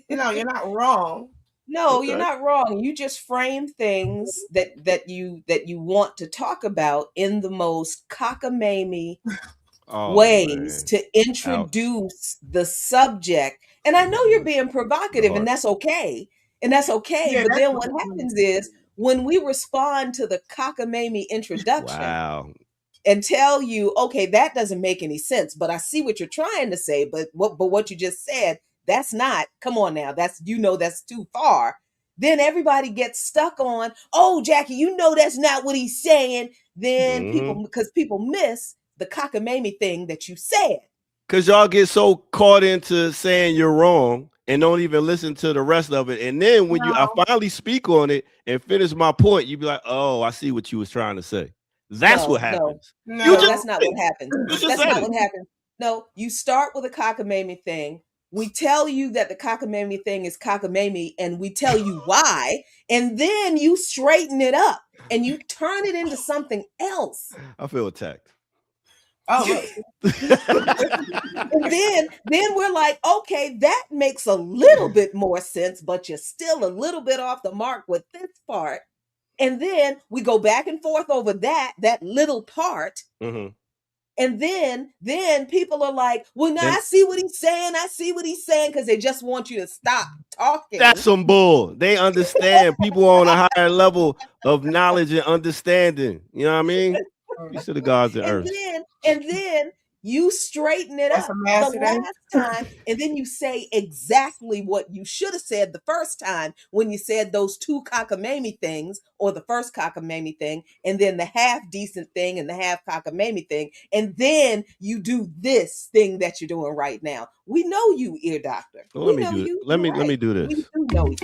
No, you're not wrong. No, okay. You're not wrong. You just frame things that you want to talk about in the most cockamamie ways to introduce the subject. And I know you're being provocative, and that's okay. Yeah, but then what happens is when we respond to the cockamamie introduction and tell you, okay, that doesn't make any sense, but I see what you're trying to say, but what you just said, that's not, come on now, that's too far. Then everybody gets stuck on, Jackie, that's not what he's saying. Then people miss the cockamamie thing that you said. Because y'all get so caught into saying you're wrong and don't even listen to the rest of it. And then when I finally speak on it and finish my point, you be like, I see what you was trying to say. That's what No, happens. No, You no, just that's not said what it. happens. You just That's said not it. what happens. No, you start with a cockamamie thing. We tell you that the cockamamie thing is cockamamie, and we tell you why, and then you straighten it up and you turn it into something else. I feel attacked. oh, look. And then we're like, okay, that makes a little bit more sense, but you're still a little bit off the mark with this part. And then we go back and forth over that little part. Mm-hmm. And then people are like, well, no, Then I see what he's saying, because they just want you to stop talking. that's some bull. They understand. People on a higher level of knowledge and understanding. You know what I mean? Peace to the gods and earth. And then you straighten it That's up a the master day. last time, and then you say exactly what you should have said the first time when you said those two cockamamie things, or the first cockamamie thing, and then the half decent thing and the half cockamamie thing, and then you do this thing that you're doing right now. We know you, ear doctor. Well, We let me know do it. you. Let me You're right. do We this. do know you.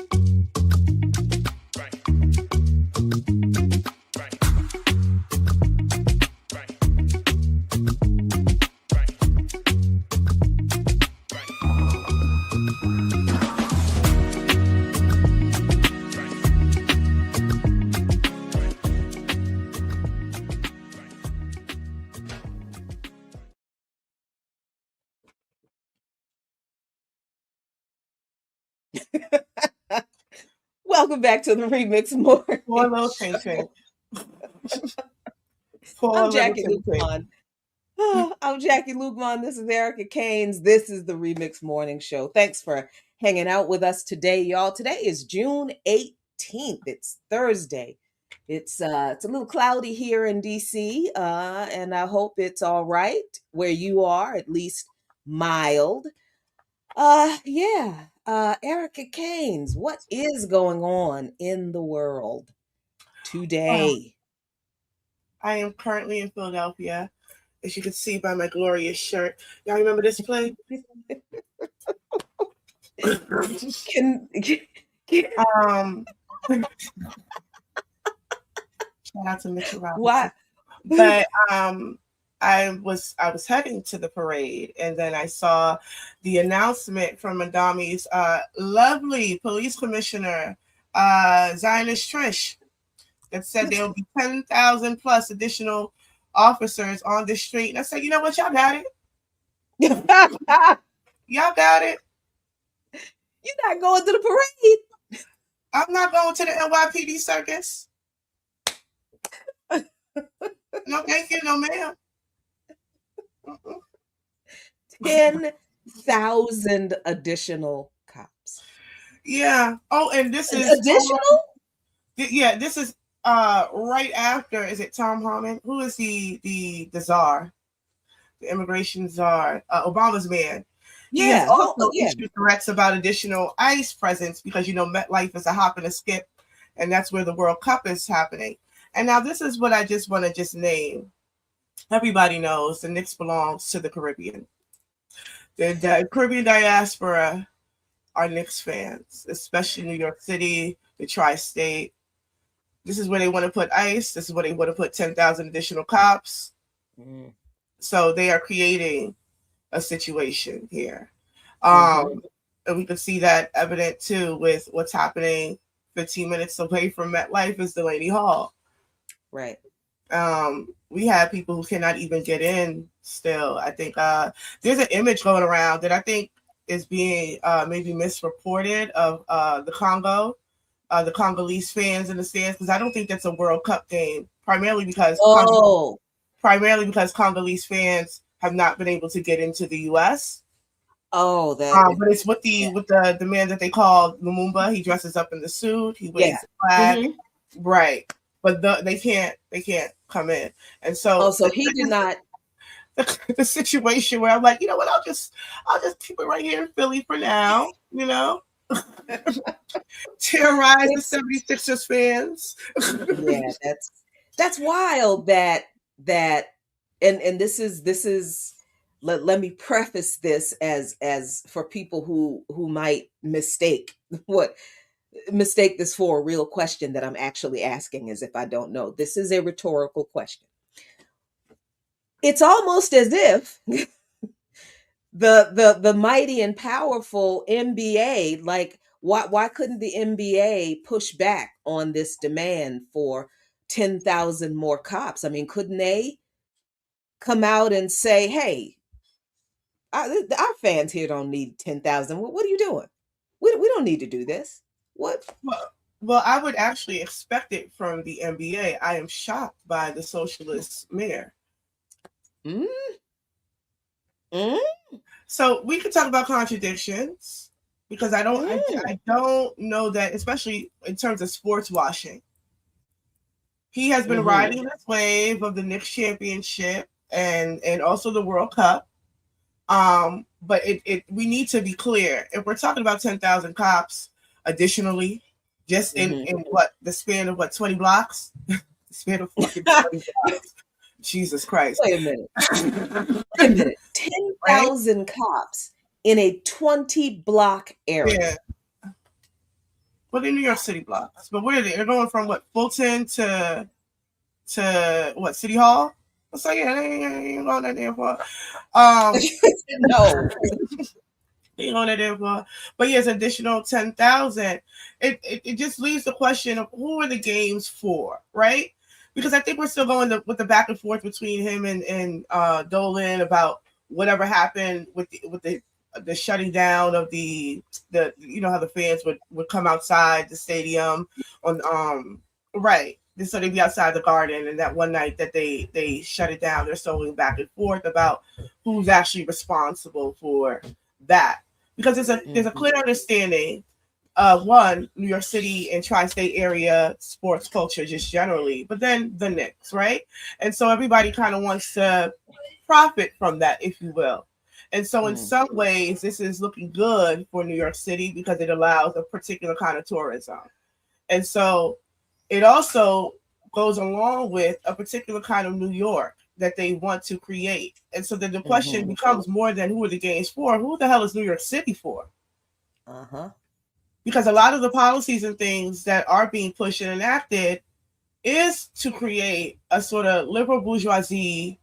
Welcome back to the Remix Morning. Poor little Ting. I'm Jackie Lukman. I'm Jackie Lukman. This is Erica Caines. This is the Remix Morning Show. Thanks for hanging out with us today, y'all. Today is June 18th. It's Thursday. It's a little cloudy here in DC, and I hope it's all right where you are, at least mild. Erica Caines, what is going on in the world today? I am currently in Philadelphia, as you can see by my glorious shirt. Y'all remember this play? Shout out to Mitchell Robinson. Why? But I was heading to the parade, and then I saw the announcement from Adami's lovely police commissioner, Zionist Trish, that said there will be 10,000 plus additional officers on the street. And I said, you know what, y'all got it. Y'all got it. You're not going to the parade. I'm not going to the NYPD circus. No, thank you, no, ma'am. 10,000 additional cops. Yeah. Oh, and this is additional. This is right after. Is it Tom Harmon? Who is the czar, the immigration czar, Obama's man? He has also issued threats about additional ICE presence because MetLife is a hop and a skip, and that's where the World Cup is happening. And now this is what I just want to name. Everybody knows the Knicks belongs to the Caribbean. The Caribbean diaspora are Knicks fans, especially New York City, the tri-state. This is where they want to put ICE. This is where they want to put 10,000 additional cops. Mm. So they are creating a situation here. And we can see that evident too with what's happening 15 minutes away from MetLife is Delaney Hall. Right. We have people who cannot even get in still. I think there's an image going around that I think is being maybe misreported of the Congo, the Congolese fans in the stands, because I don't think that's a World Cup game, primarily because Congolese fans have not been able to get into the U.S. Oh, that. But it's with the man that they call Lumumba. He dresses up in the suit. He waves the flag, right? But they can't come in, and so so he did not. The situation where I'm like, you know what? I'll just keep it right here in Philly for now. Terrorize the 76ers fans. Yeah, that's wild. That and this is. Let me preface this as for people who might mistake this for a real question that I'm actually asking, as if I don't know. This is a rhetorical question. it's almost as if the mighty and powerful NBA, like why couldn't the NBA push back on this demand for 10,000 more cops? I mean, couldn't they come out and say, "Hey, our fans here don't need 10,000. What are you doing? We don't need to do this." What? Well, I would actually expect it from the NBA. I am shocked by the socialist mayor. Mm. Mm. So we could talk about contradictions because I don't know that, especially in terms of sports washing. He has been riding this wave of the Knicks championship and also the World Cup. But we need to be clear. If we're talking about 10,000 cops, additionally, just in what the span of 20 blocks, the span of fucking 20 blocks. Jesus Christ! Wait a minute. 10,000 cops in a 20-block area. Yeah. Well, in New York City blocks, but where are they? They're going from Fulton to what, City Hall? So yeah, they ain't going that damn far. No. They ain't going that damn far. But yes, additional 10,000. It just leaves the question of who are the games for, right? Because I think we're still going with the back and forth between him and Dolan about whatever happened with the shutting down of the how the fans would come outside the stadium on right. So they'd be outside the Garden, and that one night that they shut it down, they're still going back and forth about who's actually responsible for that. Because there's a clear understanding of one, New York City and tri-state area sports culture just generally, but then the Knicks, right? And so everybody kind of wants to profit from that, if you will. And so in some ways, this is looking good for New York City because it allows a particular kind of tourism. And so it also goes along with a particular kind of New York that they want to create. And so then the question becomes more than who are the games for? Who the hell is New York City for? Because a lot of the policies and things that are being pushed and enacted is to create a sort of liberal bourgeoisie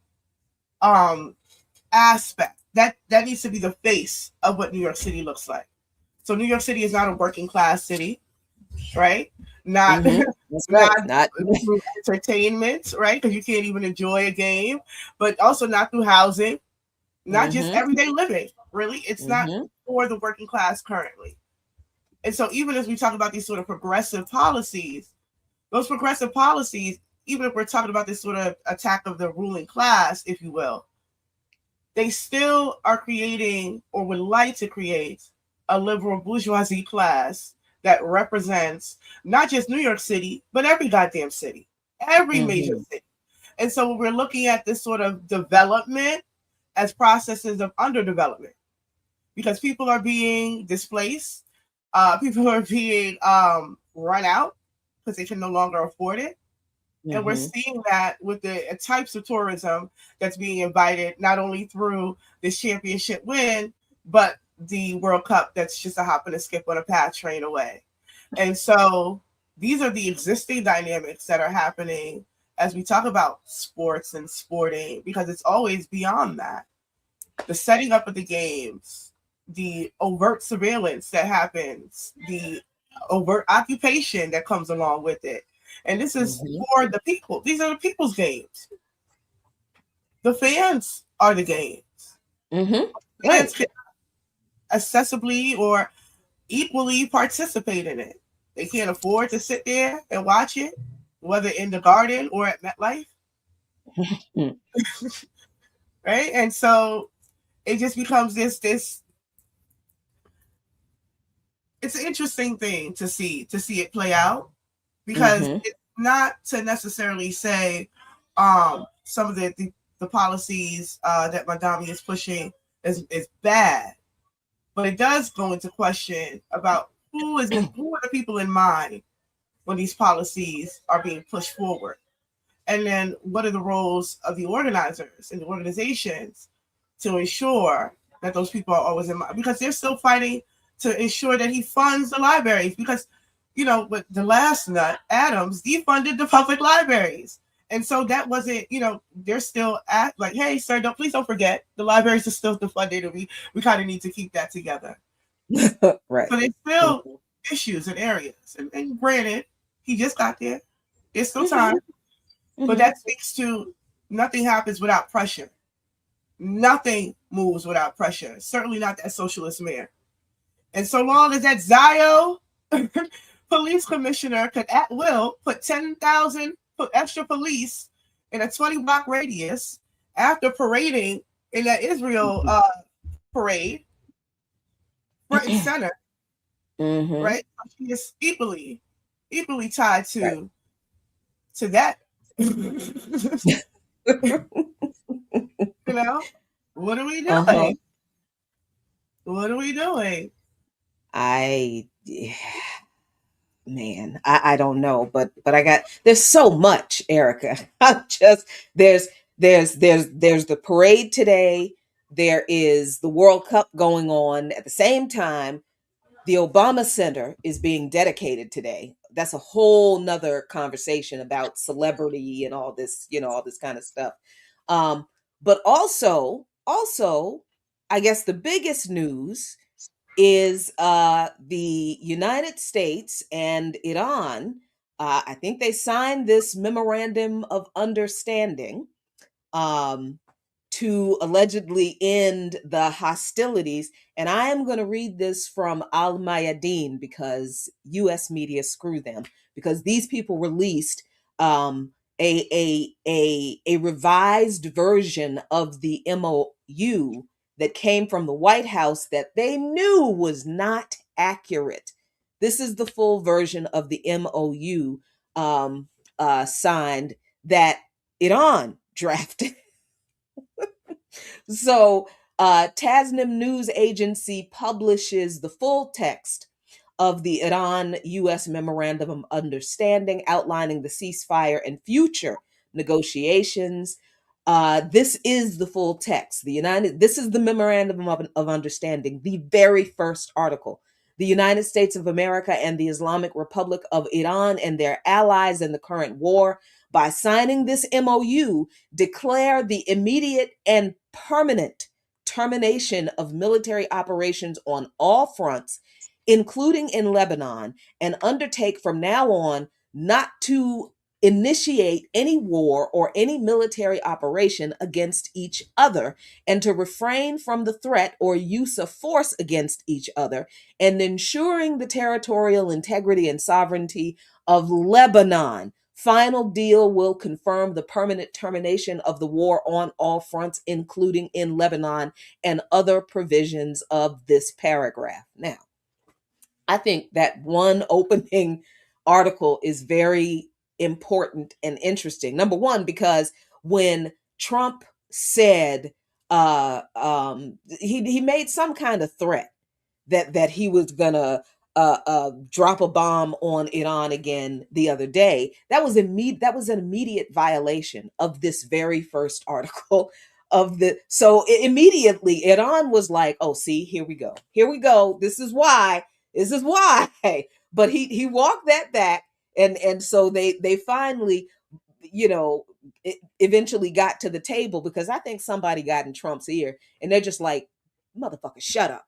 aspect. That needs to be the face of what New York City looks like. So New York City is not a working class city, right? Not through entertainment, right? Because you can't even enjoy a game, but also not through housing, not just everyday living. Really, it's not for the working class currently. And so even as we talk about these sort of progressive policies, those progressive policies, even if we're talking about this sort of attack of the ruling class, if you will, they still are creating or would like to create a liberal bourgeoisie class that represents not just New York City, but every goddamn city, every major city. And so we're looking at this sort of development as processes of underdevelopment because people are being displaced. People are being run out because they can no longer afford it. And we're seeing that with the types of tourism that's being invited, not only through this championship win, but the World Cup that's just a hop and a skip on a PATH train away. And so these are the existing dynamics that are happening as we talk about sports and sporting, because it's always beyond that. The setting up of the games, the overt surveillance that happens, the overt occupation that comes along with it. And this is for the people. These are the people's games. The fans are the games. Fans can accessibly or equally participate in it. They can't afford to sit there and watch it, whether in the Garden or at MetLife. Right? And so it just becomes this it's an interesting thing to see it play out, because it's not to necessarily say some of the policies that Madami is pushing is bad, but it does go into question about who are the people in mind when these policies are being pushed forward, and then what are the roles of the organizers and the organizations to ensure that those people are always in mind, because they're still fighting to ensure that he funds the libraries, because with the last nut, Adams defunded the public libraries. And so that wasn't, they're still at like, hey, sir, please don't forget the libraries are still funded, and we kind of need to keep that together. Right. So there's still issues and areas. And granted, he just got there. There's still time. But that speaks to nothing happens without pressure. Nothing moves without pressure. Certainly not that socialist mayor. And so long as that Zio police commissioner could at will put 10,000 extra police in a 20-block radius after parading in that Israel parade, front and center, right? She is equally tied to that. What are we doing? What are we doing? I don't know, but there's so much, Erica. There's the parade today. There is the World Cup going on at the same time. The Obama Center is being dedicated today. That's a whole nother conversation about celebrity and all this, all this kind of stuff. But also, I guess the biggest news is the United States and Iran. I think they signed this memorandum of understanding to allegedly end the hostilities. And I am going to read this from Al Mayadeen because U.S. media screw them, because these people released a revised version of the MOU that came from the White House that they knew was not accurate. This is the full version of the MOU signed that Iran drafted. So Tasnim News Agency publishes the full text of the Iran-U.S. Memorandum of Understanding outlining the ceasefire and future negotiations. This is the full text. This is the Memorandum of Understanding, the very first article. The United States of America and the Islamic Republic of Iran and their allies in the current war, by signing this MOU, declare the immediate and permanent termination of military operations on all fronts, including in Lebanon, and undertake from now on not to initiate any war or any military operation against each other, and to refrain from the threat or use of force against each other, and ensuring the territorial integrity and sovereignty of Lebanon. Final deal will confirm the permanent termination of the war on all fronts, including in Lebanon, and other provisions of this paragraph. Now, I think that one opening article is very important and interesting. Number one, because when Trump said he made some kind of threat that he was gonna drop a bomb on Iran again the other day, that was an immediate violation of this very first article of the. So immediately Iran was like, "Oh, see, here we go. This is why." But he walked that back, and so they finally, eventually got to the table, because I think somebody got in Trump's ear, and they're just like, "Motherfucker, shut up.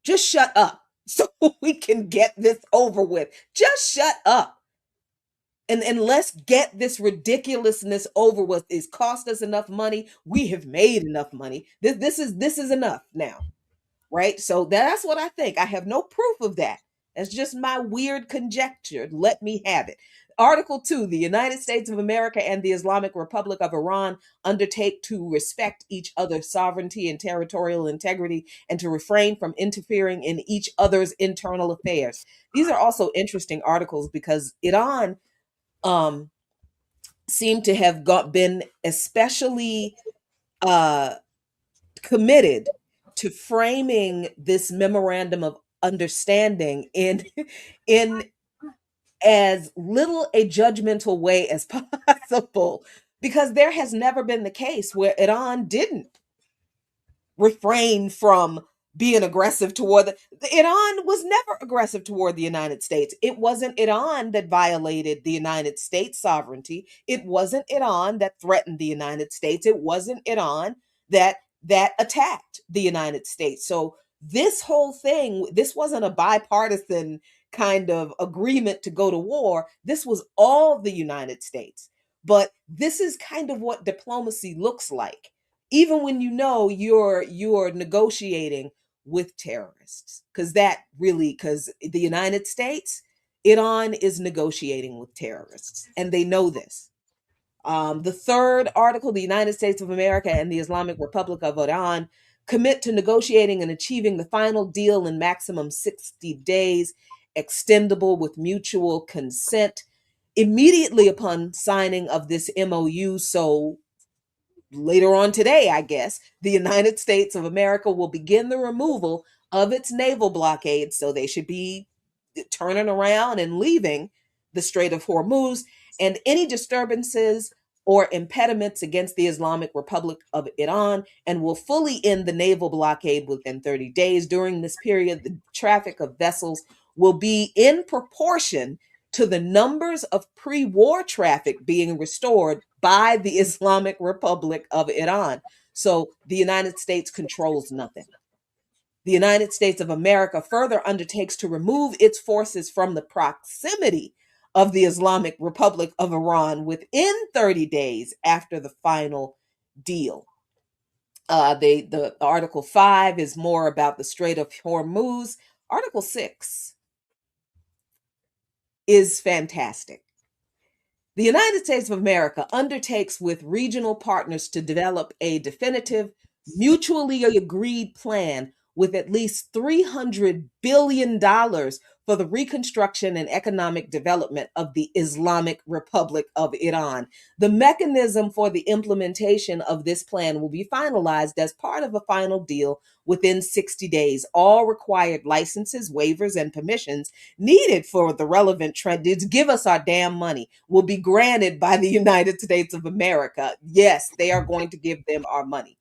Just shut up so we can get this over with. Just shut up. And let's get this ridiculousness over with. It's cost us enough money. We have made enough money. This is enough now." Right? So that's what I think. I have no proof of that. That's just my weird conjecture. Let me have it. Article 2, the United States of America and the Islamic Republic of Iran undertake to respect each other's sovereignty and territorial integrity, and to refrain from interfering in each other's internal affairs. These are also interesting articles because Iran seem to have been especially committed to framing this memorandum of understanding in as little a judgmental way as possible, because there has never been the case where Iran didn't refrain from being aggressive toward Iran was never aggressive toward the United States. It wasn't Iran that violated the United States sovereignty. It wasn't Iran that threatened the United States. It wasn't Iran that attacked the United States. So this whole thing, this wasn't a bipartisan kind of agreement to go to war. This was all the United States. But this is kind of what diplomacy looks like. Even when you know you're negotiating with terrorists, because the United States, Iran is negotiating with terrorists, and they know this. The third article, the United States of America and the Islamic Republic of Iran commit to negotiating and achieving the final deal in maximum 60 days, extendable with mutual consent immediately upon signing of this MOU. So later on today, I guess, the United States of America will begin the removal of its naval blockade. So they should be turning around and leaving the Strait of Hormuz, and any disturbances or impediments against the Islamic Republic of Iran, and will fully end the naval blockade within 30 days. During this period, the traffic of vessels will be in proportion to the numbers of pre-war traffic being restored by the Islamic Republic of Iran. So the United States controls nothing. The United States of America further undertakes to remove its forces from the proximity of the Islamic Republic of Iran within 30 days after the final deal. The Article 5 is more about the Strait of Hormuz. Article 6 is fantastic. The United States of America undertakes with regional partners to develop a definitive, mutually agreed plan with at least $300 billion for the reconstruction and economic development of the Islamic Republic of Iran. The mechanism for the implementation of this plan will be finalized as part of a final deal within 60 days. All required licenses, waivers, and permissions needed for the relevant trends, give us our damn money, will be granted by the United States of America. Yes, they are going to give them our money.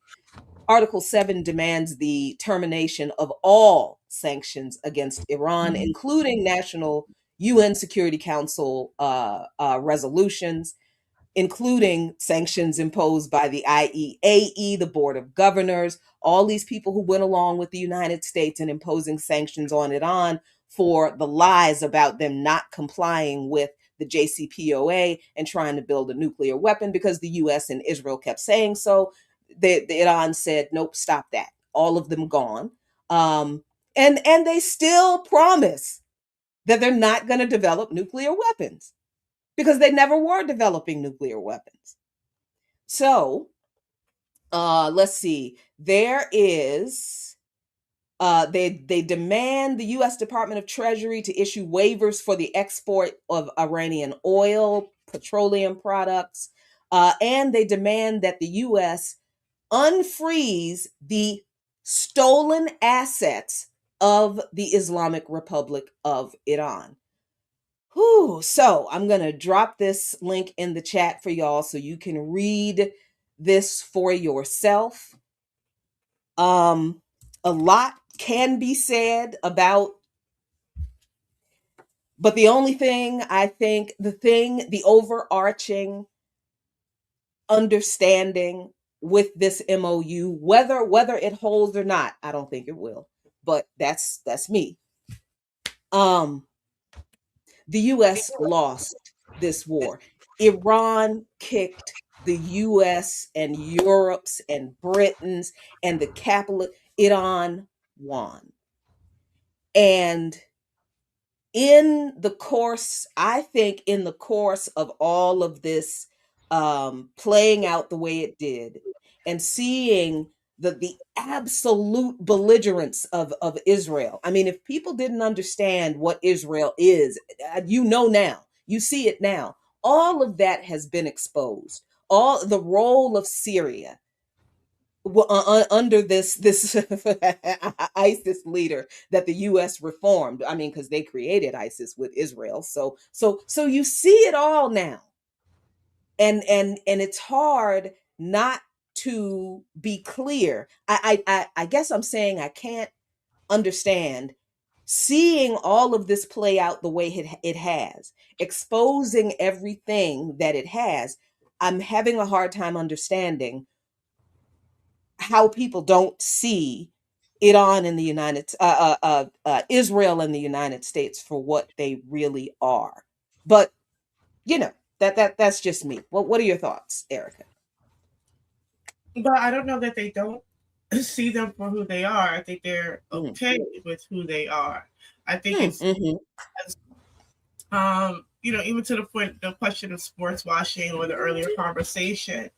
Article 7 demands the termination of all sanctions against Iran, including national UN Security Council resolutions, including sanctions imposed by the IEAE, the Board of Governors, all these people who went along with the United States in imposing sanctions on Iran for the lies about them not complying with the JCPOA and trying to build a nuclear weapon because the US and Israel kept saying so. The Iran said, nope, stop that. All of them gone. And they still promise that they're not going to develop nuclear weapons because they never were developing nuclear weapons. So let's see. There is, they demand the U.S. Department of Treasury to issue waivers for the export of Iranian oil, petroleum products, and they demand that the U.S. unfreeze the stolen assets of the Islamic Republic of Iran. Whew. So I'm going to drop this link in the chat for y'all so you can read this for yourself. A lot can be said about, but the only thing I think, the overarching understanding with this MOU, whether it holds or not, I don't think it will, but that's me. The US lost this war. Iran kicked the US and Europe's and Britain's and the capital. Iran won. And I think in the course of all of this playing out the way it did, and seeing the absolute belligerence of Israel. I mean, if people didn't understand what Israel is, you know now, you see it now. All of that has been exposed. All the role of Syria under this ISIS leader that the U.S. reformed. I mean, because they created ISIS with Israel. So you see it all now, and it's hard not to be clear. I guess I'm saying I can't understand, seeing all of this play out the way it has, exposing everything that it has, I'm having a hard time understanding how people don't see Iran and the Israel and the United States for what they really are. But that's just me. Well, what are your thoughts, Erica? But I don't know that they don't see them for who they are. I think they're okay with who they are. I think it's even to the point, the question of sports washing or the earlier conversation,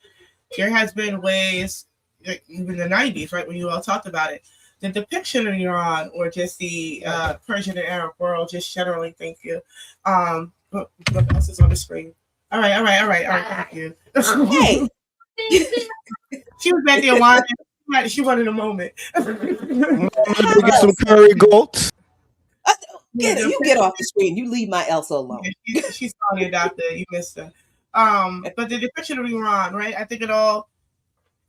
there has been ways, like even in the 90s, right, when you all talked about it, the depiction of Iran or just the Persian and Arab world, just generally, thank you. What else is on the screen? All right, thank you. Hey. She was back there whining. She wanted a moment. Get some curry goats. You get off the screen. You leave my Elsa alone. She's calling you, doctor. You missed her. But the depiction of Iran, right? I think it all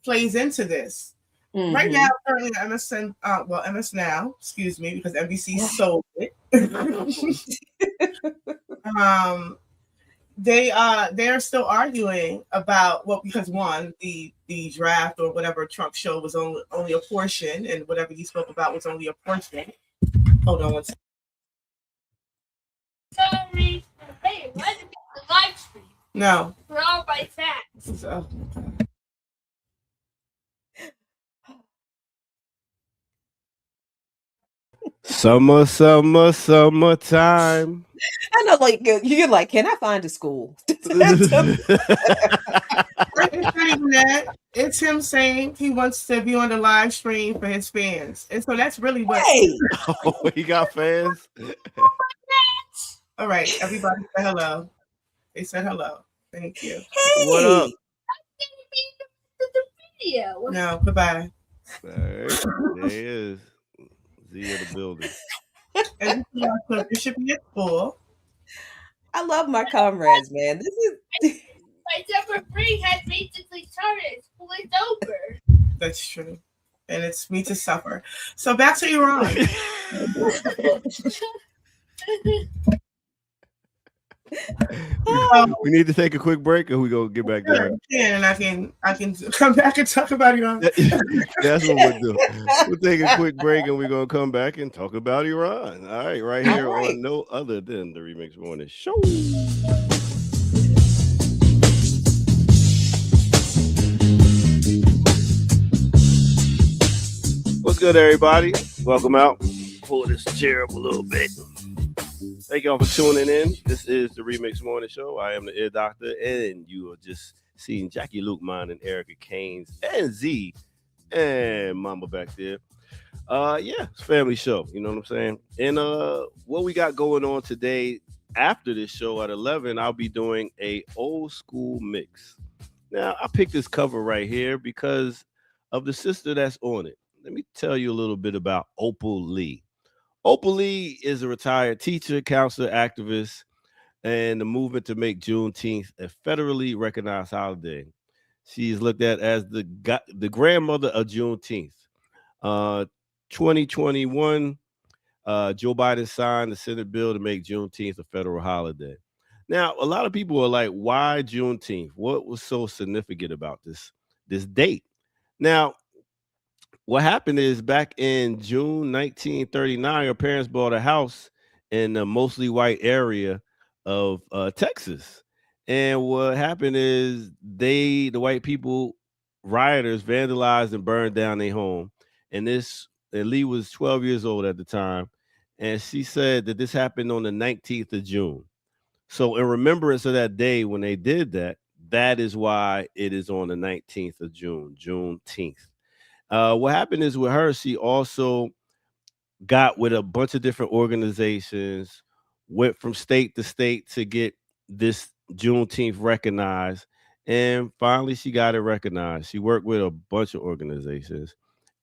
plays into this. Mm-hmm. Right now, currently MSN, MS Now, excuse me, because NBC sold it. They are still arguing about because one, the draft or whatever Trump showed was only a portion, and whatever he spoke about was only a portion. Hold on one second. Sorry. Hey, why did the live stream? No. We're all by facts. Summertime. I know, like you're like, can I find a school? It's not even that. It's him saying he wants to be on the live stream for his fans, and so that's really what. Hey. Oh, he got fans. All right, everybody say hello. They said hello. Thank you. Hey. What up? No, goodbye. All right. There he is. Z in the building. And it should be at school. I love my comrades, man. This is my summer break has basically started. School is over. That's true. And it's me to suffer. So back to Iran. We need to take a quick break, or we go get back there. Yeah, and I can come back and talk about Iran. That's what we'll do. We'll take a quick break, and we're gonna come back and talk about Iran. All right, right here on no other than the Remix Morning Show. What's good, everybody? Welcome out. Pull this chair up a little bit. Thank y'all for tuning in. This is the Remix Morning Show. I am the Ear Doctor, and you are just seeing Jackie Lukman and Erica Canes and Z and Mama back there. It's a family show. You know what I'm saying? And what we got going on today, after this show at 11, I'll be doing a old school mix. Now, I picked this cover right here because of the sister that's on it. Let me tell you a little bit about Opal Lee. Opal Lee is a retired teacher, counselor, activist, and the movement to make Juneteenth a federally recognized holiday. She's looked at as the grandmother of Juneteenth. 2021, Joe Biden signed the Senate bill to make Juneteenth a federal holiday. Now, a lot of people are like, why Juneteenth? What was so significant about this date? Now, what happened is back in June 1939, her parents bought a house in a mostly white area of Texas. And what happened is the white people, rioters, vandalized and burned down their home. And Lee was 12 years old at the time. And she said that this happened on the 19th of June. So in remembrance of that day when they did that, that is why it is on the 19th of June, Juneteenth. What happened is with her, she also got with a bunch of different organizations, went from state to state to get this Juneteenth recognized, and finally she got it recognized. She worked with a bunch of organizations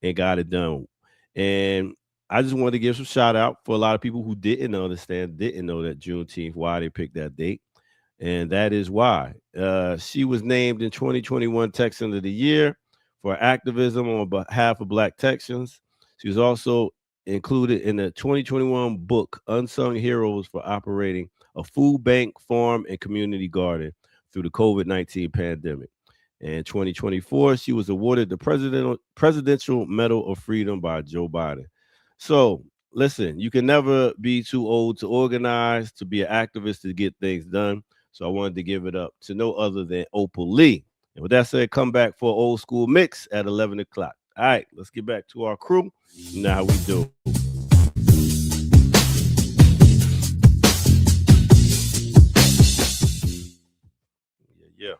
and got it done. And I just wanted to give some shout out for a lot of people who didn't know that Juneteenth, why they picked that date. And that is why. She was named in 2021 Texan of the Year for activism on behalf of Black Texans. She was also included in the 2021 book Unsung Heroes for Operating a Food Bank, Farm, and Community Garden through the COVID-19 pandemic. In 2024, she was awarded the Presidential Medal of Freedom by Joe Biden. So, listen, you can never be too old to organize, to be an activist, to get things done. So I wanted to give it up to no other than Opal Lee. And with that said, come back for Old School Mix at 11 o'clock. All right, let's get back to our crew. Now we do. Yeah.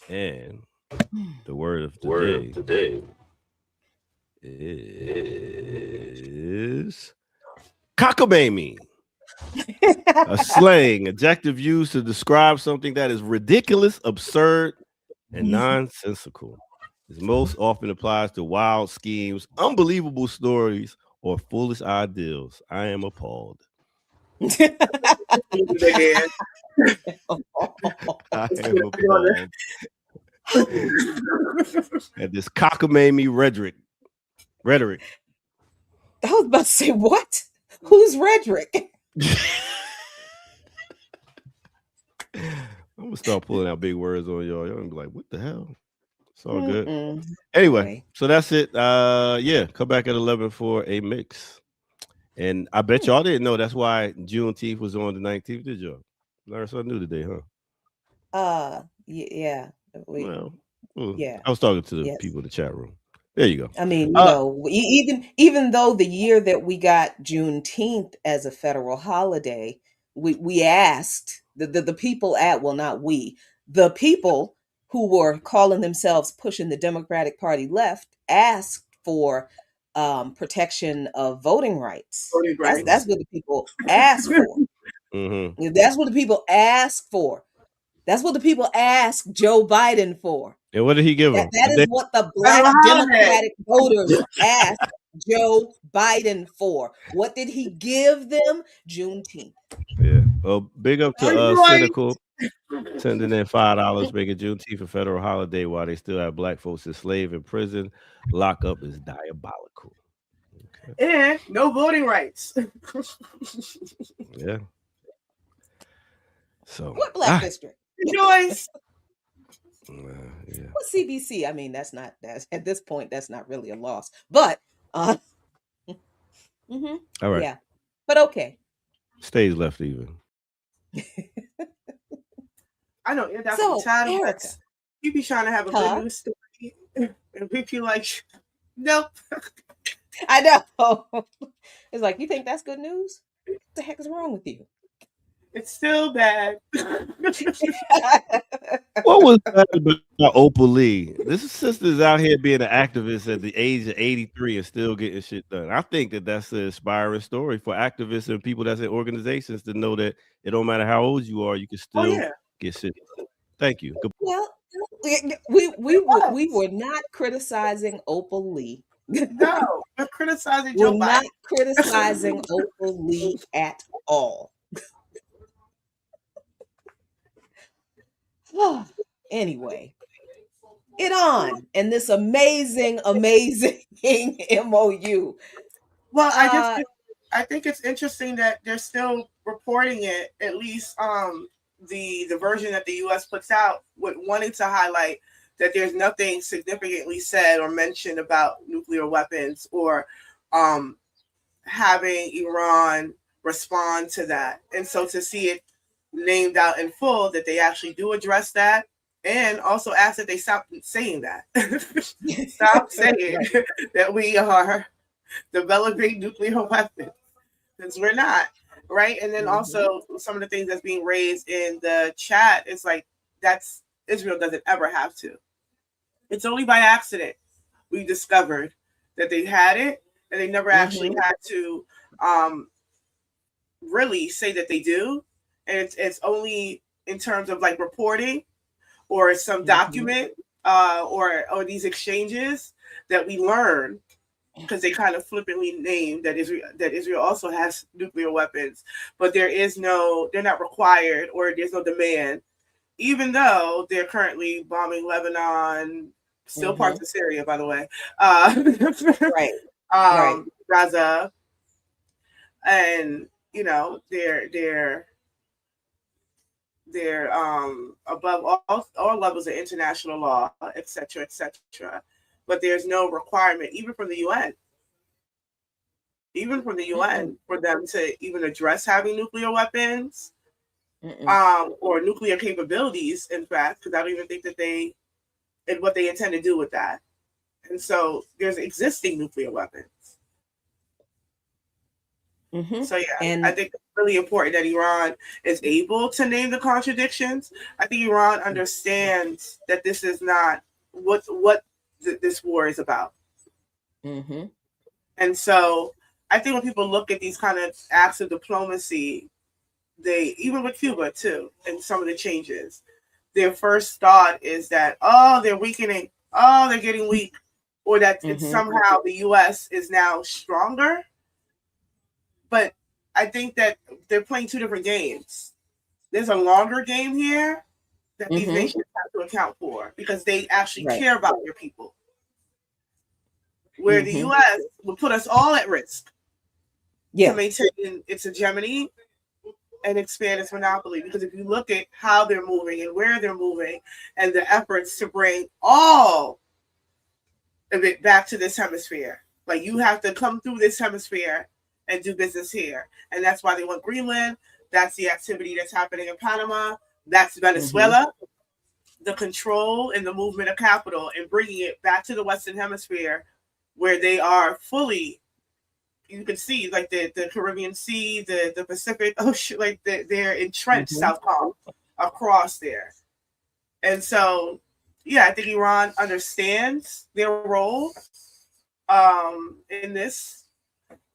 And the word of the day is cockamamie. A slang adjective used to describe something that is ridiculous, absurd, and nonsensical. It most often applies to wild schemes, unbelievable stories, or foolish ideals. I am appalled. I am appalled at this cockamamie rhetoric. I was about to say, what? Who's rhetoric? I'm gonna start pulling out big words on y'all. Y'all gonna be like, what the hell? It's all good. Anyway, so that's it. Yeah, come back at 11 for a mix. And I bet y'all didn't know that's why Juneteenth was on the 19th, did y'all? Learned something new today, huh? Yeah. Yeah. I was talking to the people in the chat room. There you go. I mean, you know, even though the year that we got Juneteenth as a federal holiday, we asked the people the people who were calling themselves pushing the Democratic Party left asked for protection of voting rights. That's what the people asked for. That's what the people asked for. That's what the people asked Joe Biden for. And what did he give them? That is what the Black Democratic voters asked Joe Biden for. What did he give them? Juneteenth. Yeah. Well, big up to Cynical sending in $5, making Juneteenth a federal holiday while they still have black folks enslaved in prison. Lockup is diabolical. Okay. And no voting rights. Yeah. So what black district? Joyce. Yeah. What CBC? I mean, that's at this point, that's not really a loss. But all right. Yeah. But okay. Stays left even. I know that's the title. You be trying to have a good news story, and we be like, nope. I know. It's like, you think that's good news? What the heck is wrong with you? It's still bad. What was that about Opal Lee? This sister's out here being an activist at the age of 83 and still getting shit done. I think that's an inspiring story for activists and people that's in organizations to know that it don't matter how old you are, you can still get shit done. Thank you. Well, we were not criticizing Opal Lee. No, we're criticizing Joe Biden. We're not criticizing Opal Lee at all. Anyway, and this amazing MOU. Well, I think it's interesting that they're still reporting it, at least the version that the U.S. puts out, with wanting to highlight that there's nothing significantly said or mentioned about nuclear weapons or having Iran respond to that. And so to see it named out in full, that they actually do address that, and also ask that they stop saying that. Stop saying that we are developing nuclear weapons, because we're not, right? And then also some of the things that's being raised in the chat is like, that's Israel doesn't ever have to. It's only by accident we discovered that they had it, and they never actually had to really say that they do. And it's only in terms of like reporting or some document or these exchanges that we learn, because they kind of flippantly named that Israel also has nuclear weapons, but they're not required, or there's no demand, even though they're currently bombing Lebanon, still parts of Syria, by the way. Right. Gaza, and they're above all levels of international law, etc., etc. But there's no requirement, even from the UN, for them to even address having nuclear weapons, or nuclear capabilities. In fact, because I don't even think that and what they intend to do with that. And so there's existing nuclear weapons. So I think it's really important that Iran is able to name the contradictions. I think Iran understands that this is not what this war is about. And so I think when people look at these kind of acts of diplomacy, even with Cuba too, and some of the changes, their first thought is that, they're weakening, they're getting weak, or that it's somehow the U.S. is now stronger. But I think that they're playing two different games. There's a longer game here that these nations have to account for, because they actually care about their people. Where the U.S. will put us all at risk to maintain its hegemony and expand its monopoly. Because if you look at how they're moving and where they're moving, and the efforts to bring all of it back to this hemisphere, like, you have to come through this hemisphere and do business here. And that's why they want Greenland. That's the activity that's happening in Panama. That's Venezuela. The control and the movement of capital and bringing it back to the Western Hemisphere, where they are fully, you can see, like, the Caribbean Sea, the Pacific Ocean, like, they're entrenched Southcom across there. And so, I think Iran understands their role in this.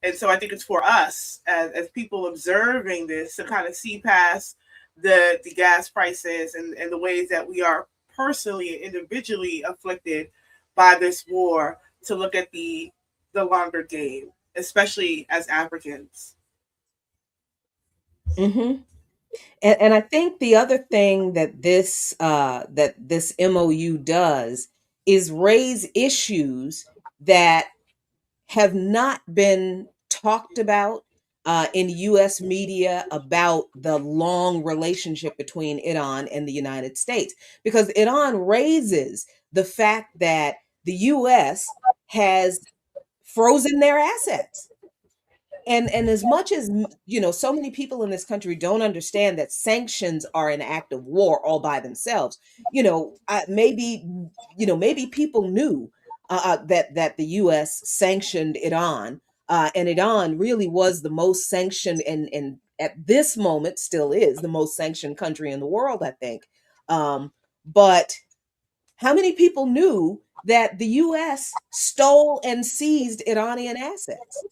And so I think it's for us as people observing this to kind of see past the gas prices and the ways that we are personally and individually afflicted by this war, to look at the longer game, especially as Africans. And I think the other thing that this MOU does is raise issues that have not been talked about in U.S. media about the long relationship between Iran and the United States, because Iran raises the fact that the U.S. has frozen their assets. And as much as, so many people in this country don't understand that sanctions are an act of war all by themselves, maybe people knew that the U.S. sanctioned Iran, and Iran really was the most sanctioned, and at this moment still is the most sanctioned country in the world, I think. But how many people knew that the U.S. stole and seized Iranian assets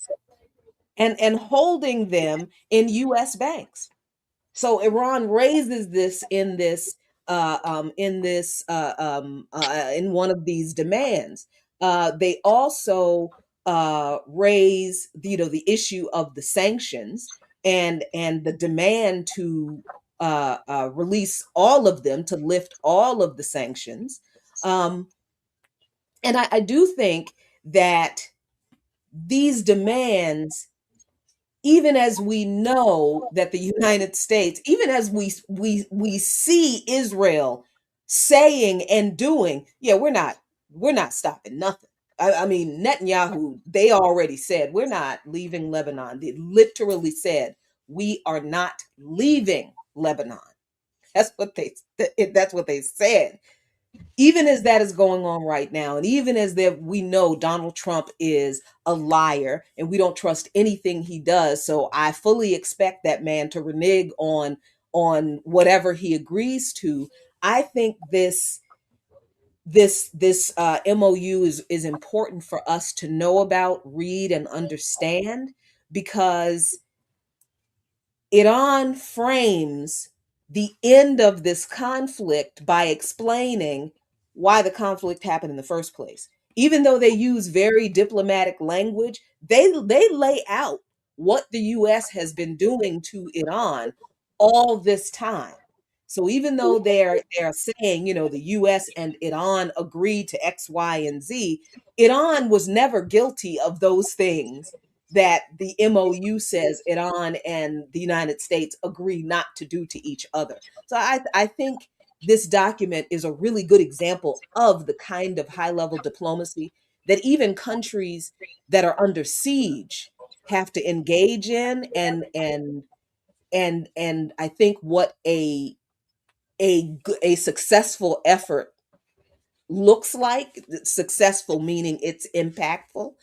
and holding them in U.S. banks? So Iran raises this in one of these demands. They also raise the issue of the sanctions and the demand to release all of them, to lift all of the sanctions. And I do think that these demands, even as we know that the United States, even as we see Israel saying and doing, we're not stopping nothing. I mean, Netanyahu, they already said, we're not leaving Lebanon. They literally said, we are not leaving Lebanon. That's what they said. Even as that is going on right now, and even as we know Donald Trump is a liar and we don't trust anything he does, so I fully expect that man to renege on whatever he agrees to. I think this MOU is important for us to know about, read, and understand, because Iran frames the end of this conflict by explaining why the conflict happened in the first place. Even though they use very diplomatic language, they lay out what the U.S. has been doing to Iran all this time. So even though they're saying, you know, the US and Iran agreed to X, Y, and Z, Iran was never guilty of those things that the MOU says Iran and the United States agree not to do to each other. So I think this document is a really good example of the kind of high-level diplomacy that even countries that are under siege have to engage in, and I think what a successful effort looks like. Successful meaning it's impactful,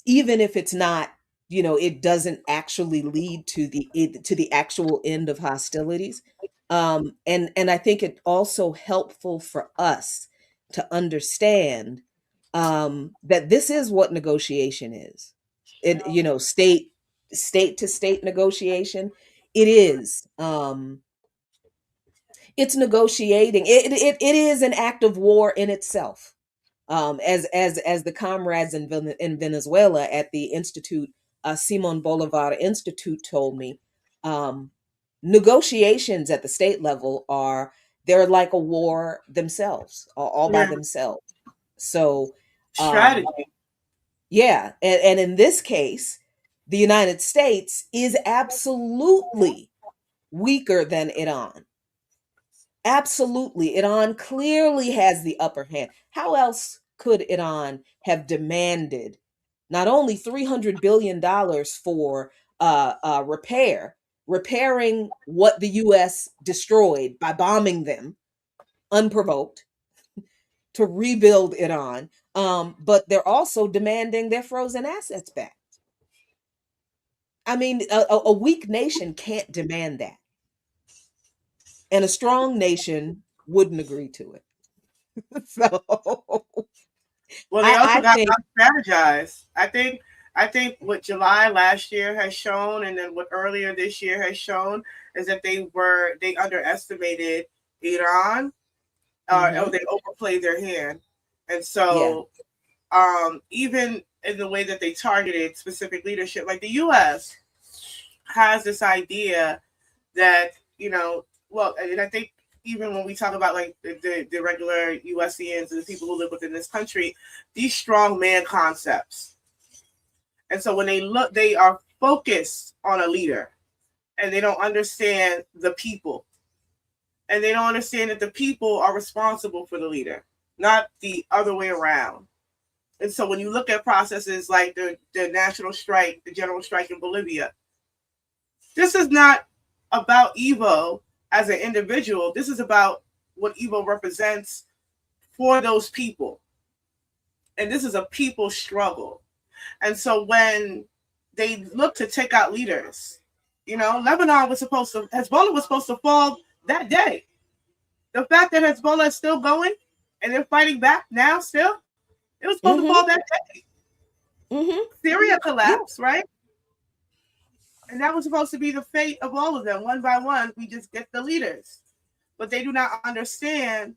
even if it's not, you know, it doesn't actually lead to the actual end of hostilities. And I think it also helpful for us to understand that this is what negotiation is. It, you know, state to state negotiation. It is. It's negotiating. It is an act of war in itself. As the comrades in Venezuela at the Institute, Simon Bolivar Institute told me, negotiations at the state level they're like a war themselves, all by themselves. So strategy. Yeah, and in this case, the United States is absolutely weaker than Iran. Absolutely. Iran clearly has the upper hand. How else could Iran have demanded not only $300 billion for repairing what the U.S. destroyed by bombing them unprovoked, to rebuild Iran, but they're also demanding their frozen assets back. I mean, a weak nation can't demand that. And a strong nation wouldn't agree to it. So, well, they also got to strategize. I think what July last year has shown, and then what earlier this year has shown, is that they underestimated Iran, or they overplayed their hand, and so even in the way that they targeted specific leadership, like the U.S. has this idea that, you know, well, and I think even when we talk about like the regular USians and the people who live within this country, these strong man concepts. And so when they are focused on a leader, and they don't understand the people, and they don't understand that the people are responsible for the leader, not the other way around. And so when you look at processes like the national strike, the general strike in Bolivia, this is not about Evo as an individual. This is about what Evo represents for those people. And this is a people struggle. And so when they look to take out leaders, you know, Hezbollah was supposed to fall that day. The fact that Hezbollah is still going and they're fighting back now still, it was supposed to fall that day. Syria collapsed, right? And that was supposed to be the fate of all of them. One by one, we just get the leaders. But they do not understand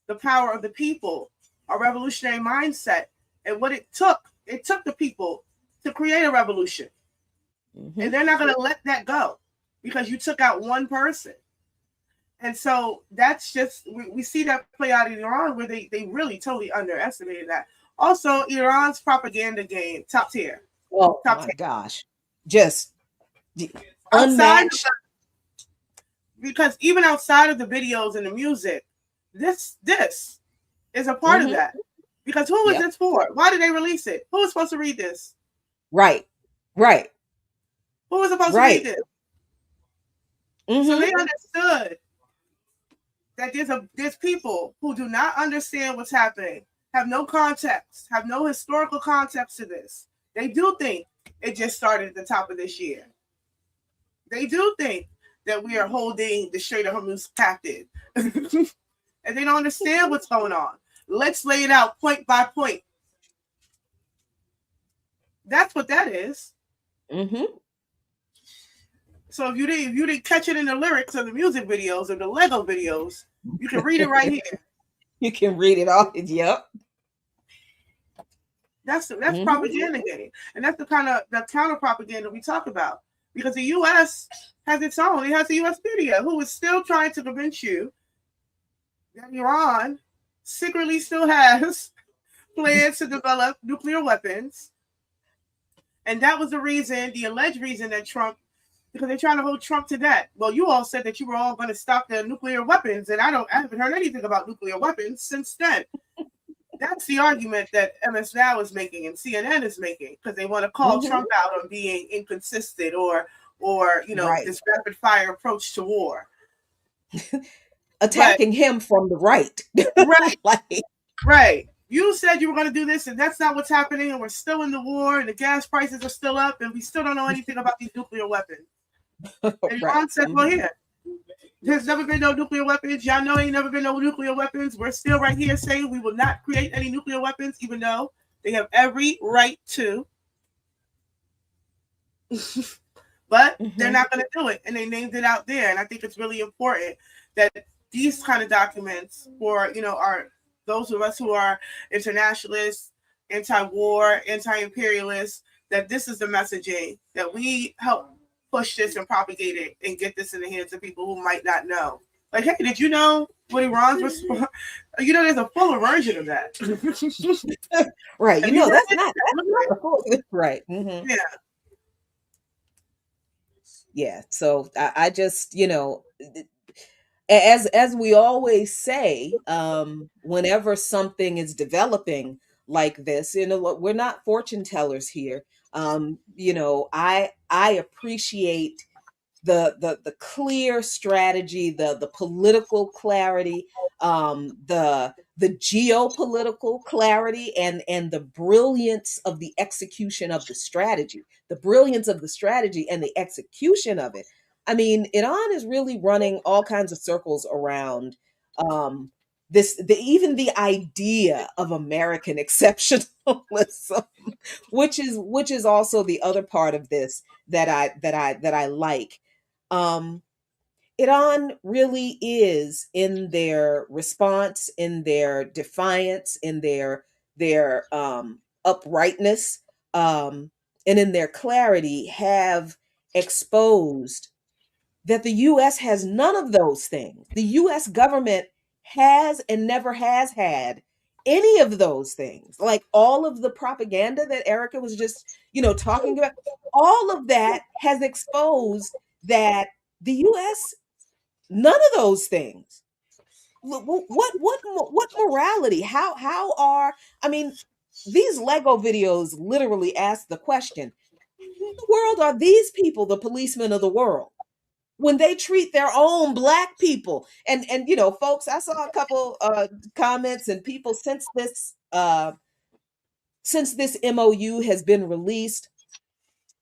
the power of the people, a revolutionary mindset, and what it took. It took the people to create a revolution. And they're not going to let that go because you took out one person. And so that's just, we see that play out in Iran, where they really totally underestimated that. Also, Iran's propaganda game, top tier. Oh, top tier. Gosh. Just unmatched. Because even outside of the videos and the music, this is a part of that. Because who was this for? Why did they release it? Who was supposed to read this? Right. Who was supposed to read this? So they understood that there's people who do not understand what's happening, have no context, have no historical context to this. They do think it just started at the top of this year. They do think that we are holding the Strait of Hormuz captive. And they don't understand what's going on. Let's lay it out point by point. That's what that is. So if you didn't catch it in the lyrics of the music videos or the Lego videos, you can read it right here. You can read it all. Yep. That's propaganda game, and that's the kind of the counter propaganda we talk about. because the U.S. has its own. It has the U.S. media who is still trying to convince you that Iran secretly still has plans to develop nuclear weapons. And that was the reason, the alleged reason that Trump, because they're trying to hold Trump to that. Well, you all said that you were all going to stop the nuclear weapons, and I haven't heard anything about nuclear weapons since then. That's the argument that MS Now is making and CNN is making, because they want to call Trump out on being inconsistent or this rapid fire approach to war. Attacking him from the right. Right. Right. You said you were going to do this, and that's not what's happening, and we're still in the war, and the gas prices are still up, and we still don't know anything about these nuclear weapons. And Iran said, well, here, there's never been no nuclear weapons. Y'all know ain't never been no nuclear weapons. We're still right here saying we will not create any nuclear weapons, even though they have every right to. But they're not going to do it, and they named it out there. And I think it's really important that these kind of documents for, are those of us who are internationalists, anti-war, anti-imperialists, that this is the messaging, that we help push this and propagate it and get this in the hands of people who might not know. Like, hey, did you know what Iran's response? There's a fuller version of that. Right. That's not the full, right. Mm-hmm. Yeah. Yeah. So I just, as we always say, whenever something is developing like this, we're not fortune tellers here. I appreciate the clear strategy, the political clarity, the geopolitical clarity, and the brilliance of the execution of the strategy, and the execution of it. I mean, Iran is really running all kinds of circles around even the idea of American exceptionalism, which is also the other part of this that I like. Iran really is, in their response, in their defiance, in their uprightness, and in their clarity, have exposed that the U.S. has none of those things. The U.S. government has and never has had any of those things. Like all of the propaganda that Erica was just, talking about, all of that has exposed that the U.S. none of those things. What morality? How are, these Lego videos literally ask the question, who in the world are these people, the policemen of the world, when they treat their own Black people? And folks, I saw a couple comments and people since this MOU has been released.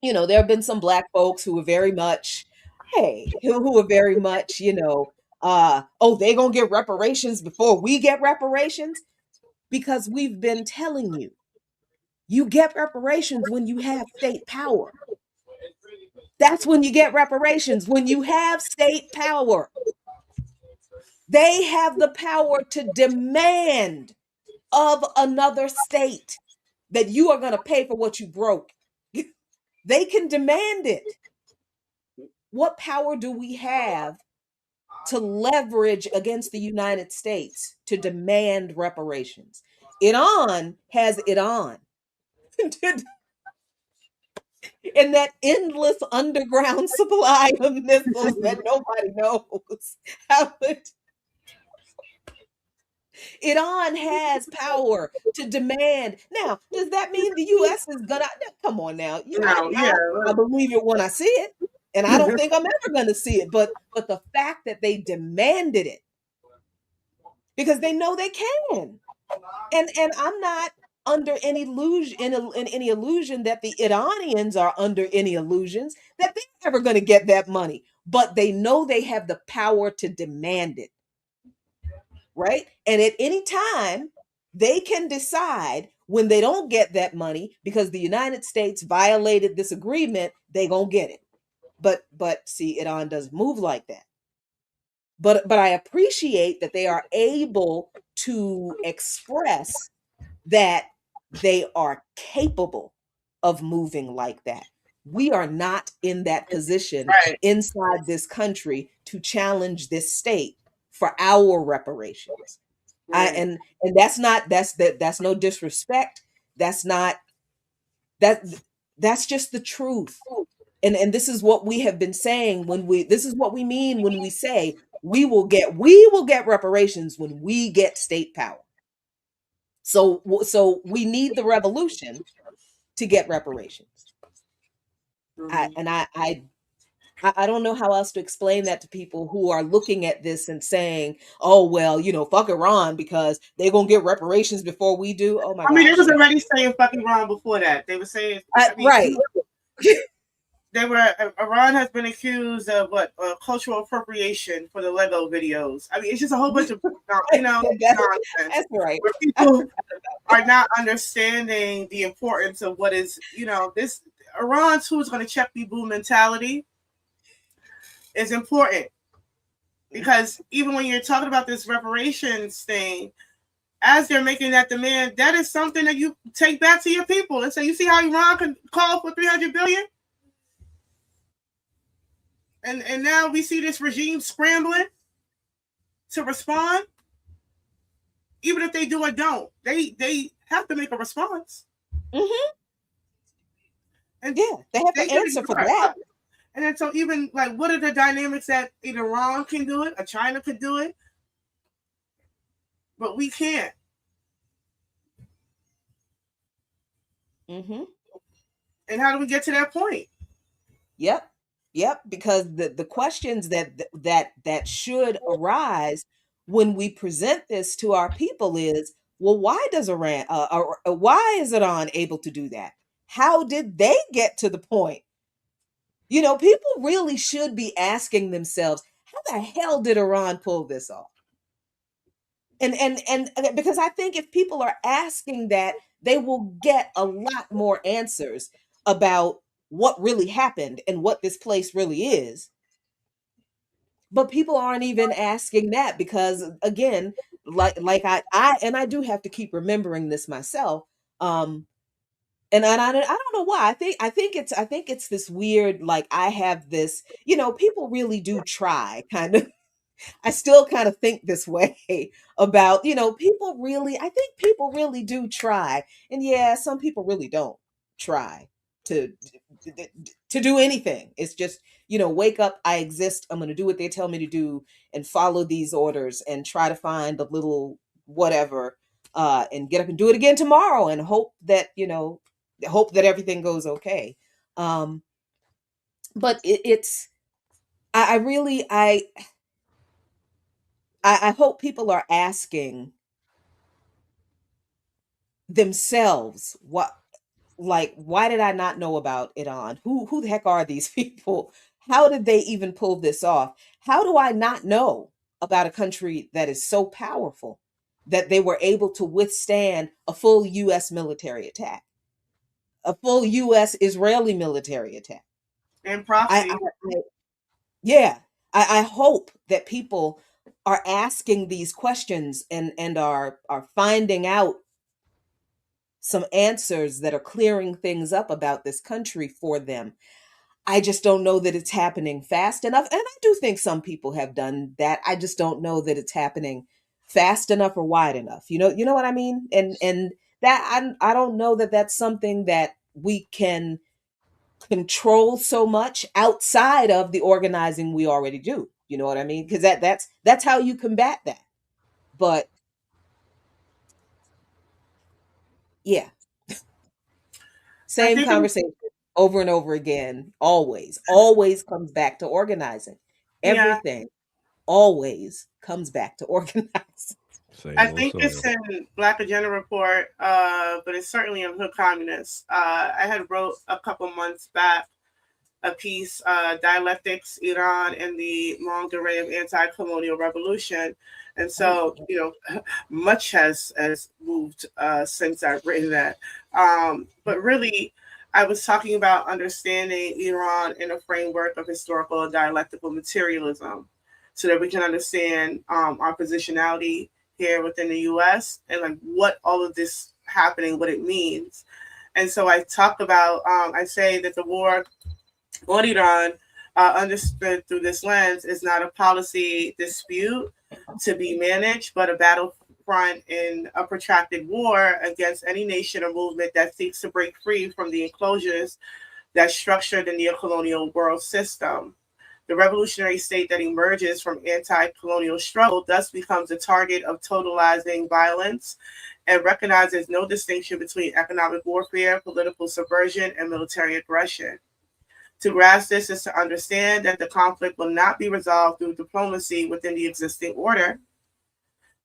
There have been some Black folks who are very much, who are very much, they gonna get reparations before we get reparations, because we've been telling you, you get reparations when you have state power. That's when you get reparations, when you have state power. They have the power to demand of another state that you are going to pay for what you broke. They can demand it. What power do we have to leverage against the United States to demand reparations? Iran has it on. And that endless underground supply of missiles that nobody knows how it. Iran has power to demand. Now, does that mean the U.S. is gonna? Come on now, I believe it when I see it, and I don't think I'm ever gonna see it. But the fact that they demanded it because they know they can, and I'm not under any illusion that the Iranians are under any illusions that they're ever going to get that money, but they know they have the power to demand it, right? And at any time, they can decide when they don't get that money because the United States violated this agreement, they gonna get it. But see, Iran doesn't move like that. But I appreciate that they are able to express that they are capable of moving like that. we are not in that position inside this country to challenge this state for our reparations. And that's no disrespect. That's just the truth. And this is what we have been saying this is what we mean when we say we will get reparations when we get state power. So we need the revolution to get reparations. I don't know how else to explain that to people who are looking at this and saying, "Oh well, fuck Iran because they're gonna get reparations before we do." Oh my God! I mean, they was already saying "fuck Iran" before that. They were saying, right. Iran has been accused of cultural appropriation for the Lego videos. I mean, it's just a whole bunch of nonsense. That's right. Where people are not understanding the importance of what is this Iran's who's going to check the boo mentality is important, because even when you're talking about this reparations thing, as they're making that demand, that is something that you take back to your people and say, you see how Iran can call for $300 billion? And now we see this regime scrambling to respond. Even if they do or don't, they have to make a response. Mm-hmm. And they have to answer for that. And then so even what are the dynamics that either Iran can do it or China could do it, but we can't. Mm-hmm. And how do we get to that point? Yep. Because the questions that should arise when we present this to our people is, well, why does Iran? Why is Iran able to do that? How did they get to the point? People really should be asking themselves, how the hell did Iran pull this off? And because I think if people are asking that, they will get a lot more answers about what really happened and what this place really is. But people aren't even asking that because, again, like I do have to keep remembering this myself. And I don't know why. I think it's this weird, I have this, people really do try kind of. I still kind of think this way about, I think people really do try. And yeah, some people really don't try to do anything. It's just, wake up, I exist, I'm going to do what they tell me to do and follow these orders and try to find a little whatever and get up and do it again tomorrow and hope that everything goes okay. But I hope people are asking themselves why did I not know about Iran? Who the heck are these people? How did they even pull this off? How do I not know about a country that is so powerful that they were able to withstand a full U.S. military attack? A full U.S. Israeli military attack. And proxy. I hope that people are asking these questions and are finding out some answers that are clearing things up about this country for them. I just don't know that it's happening fast enough. And I do think some people have done that. I just don't know that it's happening fast enough or wide enough. You know what I mean? And that I don't know that that's something that we can control so much outside of the organizing we already do. You know what I mean? Because that's how you combat that. But yeah, same conversation over and over again. Always comes back to organizing. Everything always comes back to organizing. I think it's in Black Agenda Report, but it's certainly in Hood Communist. I had wrote a couple months back a piece, Dialectics, Iran, and the Longue Durée of Anti-Colonial Revolution. And so, much has moved since I've written that. But really, I was talking about understanding Iran in a framework of historical and dialectical materialism so that we can understand our positionality here within the U.S. and what all of this happening, what it means. And so I talk about, I say that the war on Iran, understood through this lens, is not a policy dispute to be managed, but a battlefront in a protracted war against any nation or movement that seeks to break free from the enclosures that structure the neocolonial world system. The revolutionary state that emerges from anti-colonial struggle thus becomes a target of totalizing violence and recognizes no distinction between economic warfare, political subversion, and military aggression. To grasp this is to understand that the conflict will not be resolved through diplomacy within the existing order,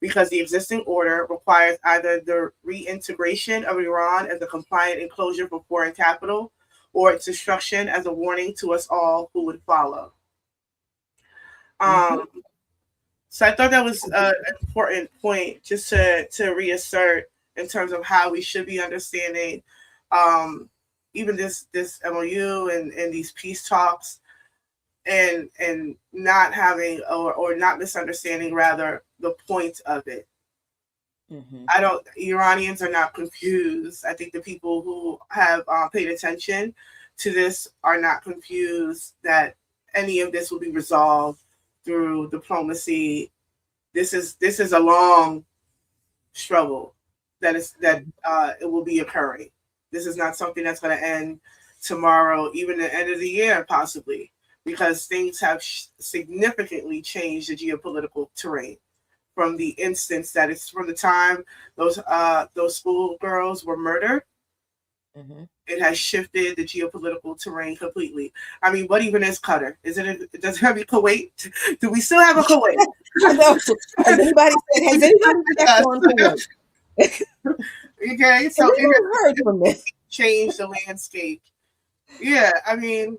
because the existing order requires either the reintegration of Iran as a compliant enclosure for foreign capital, or its destruction as a warning to us all who would follow. So I thought that was an important point just to reassert in terms of how we should be understanding even this MOU and these peace talks, and not having or not misunderstanding rather the point of it. Iranians are not confused. I think the people who have paid attention to this are not confused that any of this will be resolved through diplomacy. This is a long struggle that it will be occurring. This is not something that's going to end tomorrow, even the end of the year, possibly, because things have significantly changed the geopolitical terrain from the instance that it's from the time those schoolgirls were murdered. It has shifted the geopolitical terrain completely. I mean, what even is Qatar? Does it have a Kuwait? Do we still have a Kuwait? Has anybody checked on Kuwait? Okay, so it heard from this. Changed the landscape. Yeah, I mean,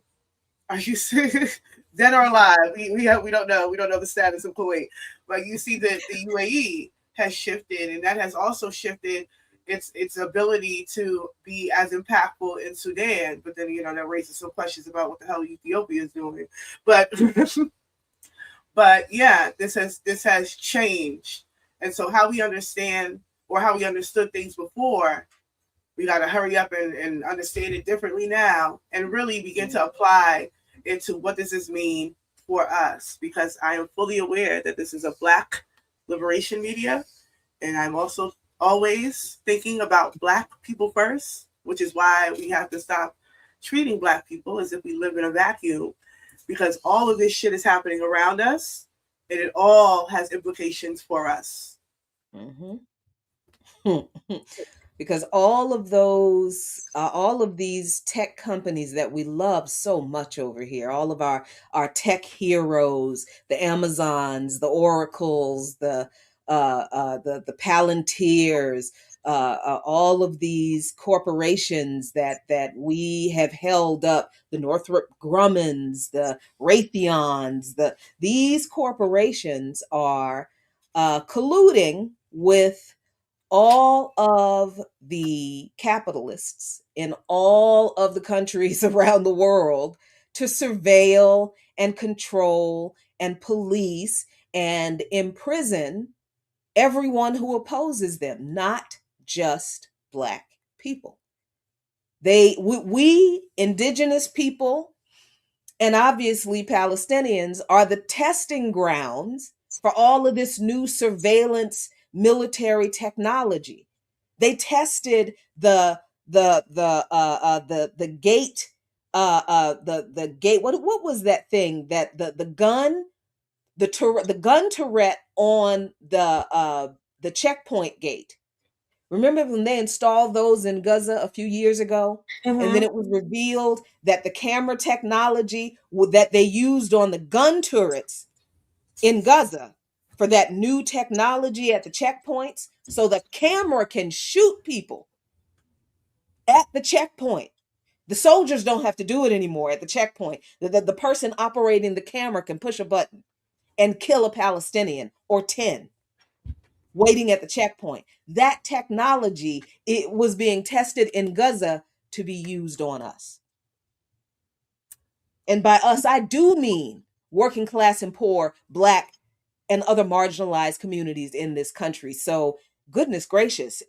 are you serious? Dead or alive? We don't know. We don't know the status of Kuwait. But you see that the UAE has shifted, and that has also shifted its ability to be as impactful in Sudan. But then that raises some questions about what the hell Ethiopia is doing. But yeah, this has changed, and so how we understand or how we understood things before, we got to hurry up and understand it differently now, and really begin to apply into what does this mean for us, because I am fully aware that this is a Black liberation media, and I'm also always thinking about Black people first, which is why we have to stop treating Black people as if we live in a vacuum, because all of this shit is happening around us, and it all has implications for us. Because all of these tech companies that we love so much over here, all of our tech heroes, the Amazons, the Oracles, the Palantirs, all of these corporations that we have held up, the Northrop Grummans, the Raytheons, these corporations are colluding with all of the capitalists in all of the countries around the world to surveil and control and police and imprison everyone who opposes them, not just Black people. We indigenous people, and obviously Palestinians, are the testing grounds for all of this new surveillance military technology. They tested the gate, the gate. What was that thing that the gun turret on the checkpoint gate? Remember when they installed those in Gaza a few years ago? And then it was revealed that the camera technology that they used on the gun turrets in Gaza for that new technology at the checkpoints, so the camera can shoot people at the checkpoint. The soldiers don't have to do it anymore at the checkpoint. The person operating the camera can push a button and kill a Palestinian or 10 waiting at the checkpoint. That technology, it was being tested in Gaza to be used on us. And by us, I do mean working class and poor, Black, and other marginalized communities in this country. So goodness gracious,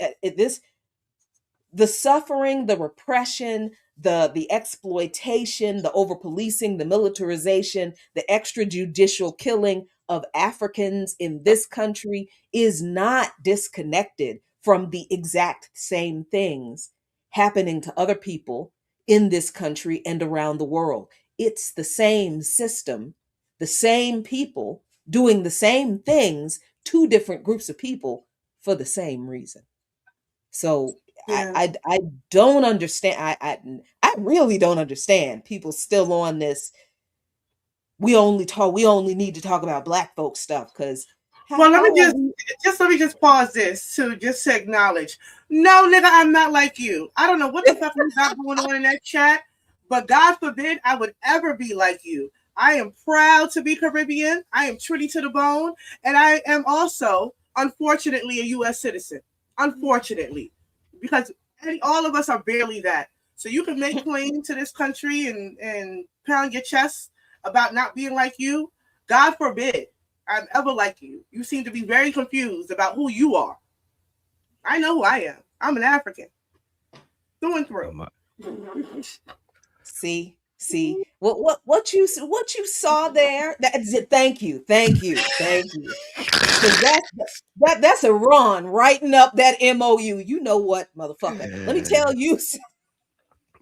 the suffering, the repression, the exploitation, the over-policing, the militarization, the extrajudicial killing of Africans in this country is not disconnected from the exact same things happening to other people in this country and around the world. It's the same system, the same people doing the same things, two different groups of people for the same reason. So Yeah. I don't understand. I really don't understand people still on this. We only need to talk about Black folk stuff because. Well, let me just pause this to acknowledge. No, nigga, I'm not like you. I don't know what the fuck you got going on in that chat, but God forbid I would ever be like you. I am proud to be Caribbean. I am Trinity to the bone, and I am also, unfortunately, a U.S. citizen. Unfortunately, because all of us are barely that. So you can make claim to this country and pound your chest about not being like you. God forbid I'm ever like you. You seem to be very confused about who you are. I know who I am. I'm an African. Through and through. See, what you saw there? Thank you. That's a Ron writing up that MOU. You know what, motherfucker? Let me tell you.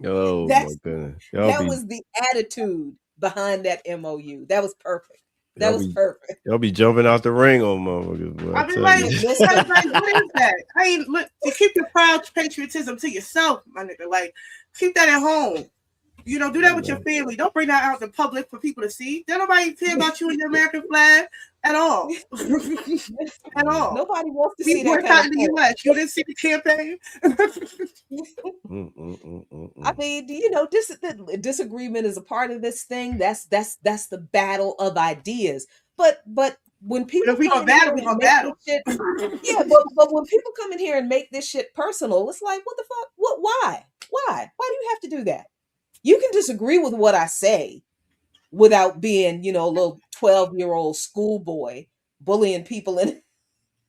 Oh my goodness. That was the attitude behind that MOU. That was perfect. That was perfect. Y'all be jumping out the ring on motherfuckers. Boy, I mean, like, what is that? I mean, look, you keep your proud patriotism to yourself, my nigga. Like, keep that at home. You know, do that with your family. Don't bring that out in public for people to see. Don't nobody care about you and your American flag at all. At all. Nobody wants to see that kind of the U.S. You didn't see the campaign. I mean, you know, disagreement is a part of this thing. That's the battle of ideas. But when people we gonna battle, we gonna battle. Yeah, but when people come in here and make this shit personal, it's like, what the fuck? What? Why? Why do you have to do that? You can disagree with what I say without being, you know, a little 12-year-old schoolboy bullying people in.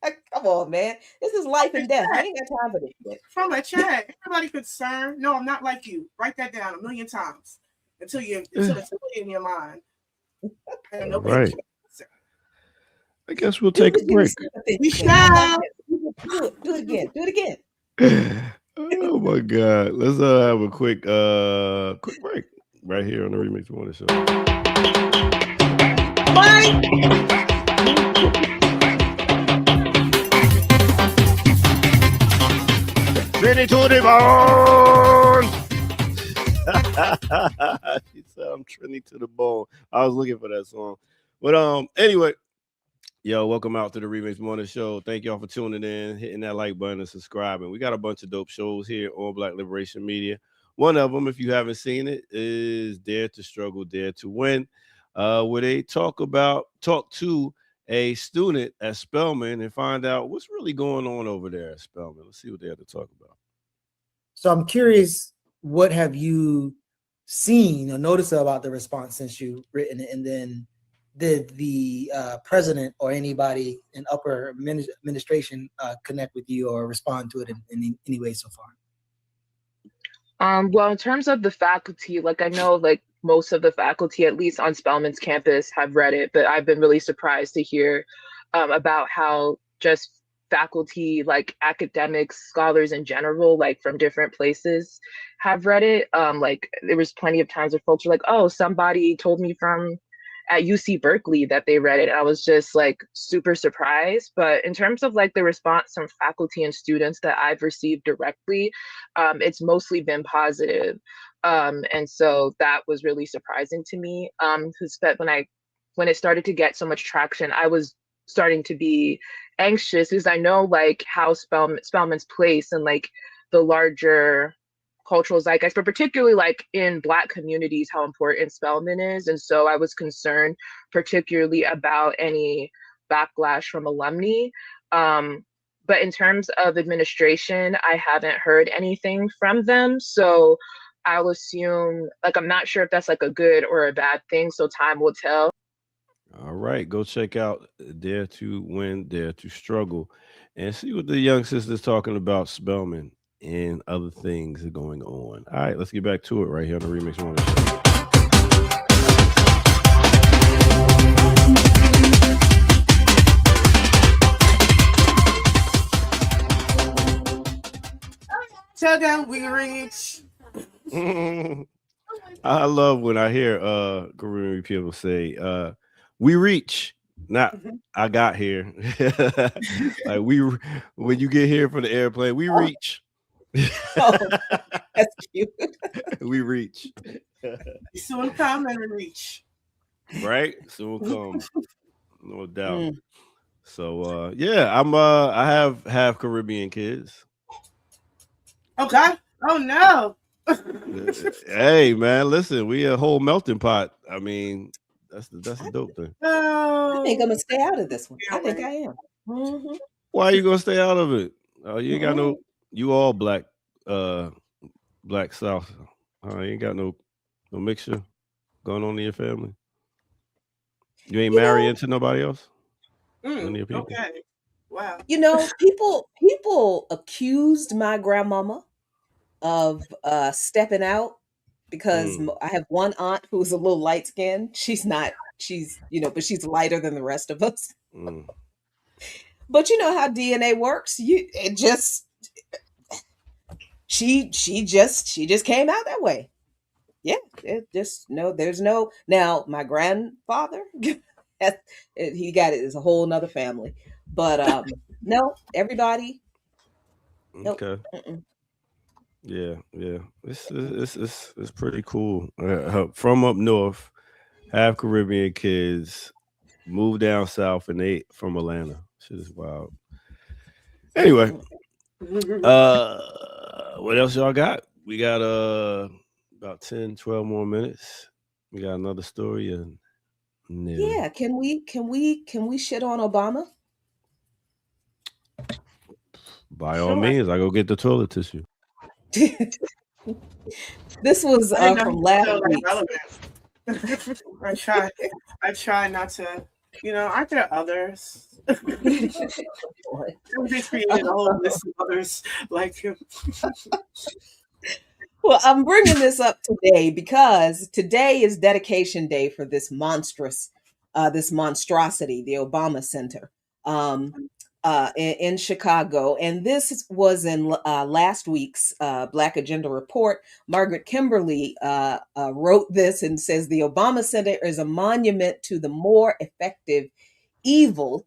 Come on, man. This is life and death. I ain't got time for this shit. From a chat, everybody concerned. No, I'm not like you. Write that down 1,000,000 times until it's in your mind. Right. I guess we'll take a break. We shall. Do it again. Oh my God. Let's have a quick break right here on the Remix Morning Show. Bye. Trinity to the bone. She said I'm Trinity to the bone. I was looking for that song. But anyway. Yo, welcome out to the Remix Morning Show. Thank y'all for tuning in, hitting that like button and subscribing. We got a bunch of dope shows here on Black Liberation Media. One of them, if you haven't seen it, is Dare to Struggle, Dare to Win, where they talk to a student at Spelman and find out what's really going on over there at Spelman. Let's see what they have to talk about. So I'm curious, what have you seen or noticed about the response since you've written it, and then did the president or anybody in upper administration connect with you or respond to it in any way so far? Well, in terms of the faculty, like I know like most of the faculty, at least on Spelman's campus, have read it, but I've been really surprised to hear about how just faculty, like academics, scholars in general, like from different places have read it. Like there was plenty of times where folks were like, oh, somebody told me from at UC Berkeley that they read it. I was just like super surprised. But in terms of like the response from faculty and students that I've received directly, it's mostly been positive. And so that was really surprising to me. Because when it started to get so much traction, I was starting to be anxious because I know like how Spelman's place and like the larger cultural zeitgeist, but particularly like in Black communities, how important Spelman is. And so I was concerned particularly about any backlash from alumni. But in terms of administration, I haven't heard anything from them. So I'll assume, like, I'm not sure if that's like a good or a bad thing. So time will tell. All right, go check out Dare to Win, Dare to Struggle, and see what the young sister's talking about Spelman. and other things are going on. All right, let's get back to it right here on the Remix Morning Show. Tell them we reach. I love when I hear Caribbean people say, we reach, not I got here. Like when you get here from the airplane, we reach. Oh, that's cute. We reach. Soon come and reach. Right? Soon come. No doubt. So yeah, I have half Caribbean kids. Okay. Oh no. Hey man, listen, we a whole melting pot. I mean, that's the dope thing. I think I'm gonna stay out of this one. I think I am. Mm-hmm. Why are you gonna stay out of it? Oh, you ain't got no. You all black South. You ain't got no mixture going on in your family. You ain't married to nobody else. Okay. Wow. You know, people accused my grandmama of stepping out because I have one aunt who's a little light skinned. She's but she's lighter than the rest of us. But you know how DNA works. She just came out that way. Yeah, there's no. Now my grandfather, he got it. It's a whole nother family. But no, everybody. Nope. Okay. Yeah. It's pretty cool. From up north, half Caribbean kids moved down south, and they from Atlanta. Shit is wild. Anyway, what else y'all got? We got about 10, 12 more minutes. We got another story, and yeah, can we shit on Obama? By all means, I go get the toilet tissue. This was from last week. I try not to. Aren't there others? They created a whole list of others like him. Well, I'm bringing this up today because today is dedication day for this monstrosity, the Obama Center in Chicago. And this was in last week's Black Agenda Report. Margaret Kimberly wrote this and says the Obama Center is a monument to the more effective evil.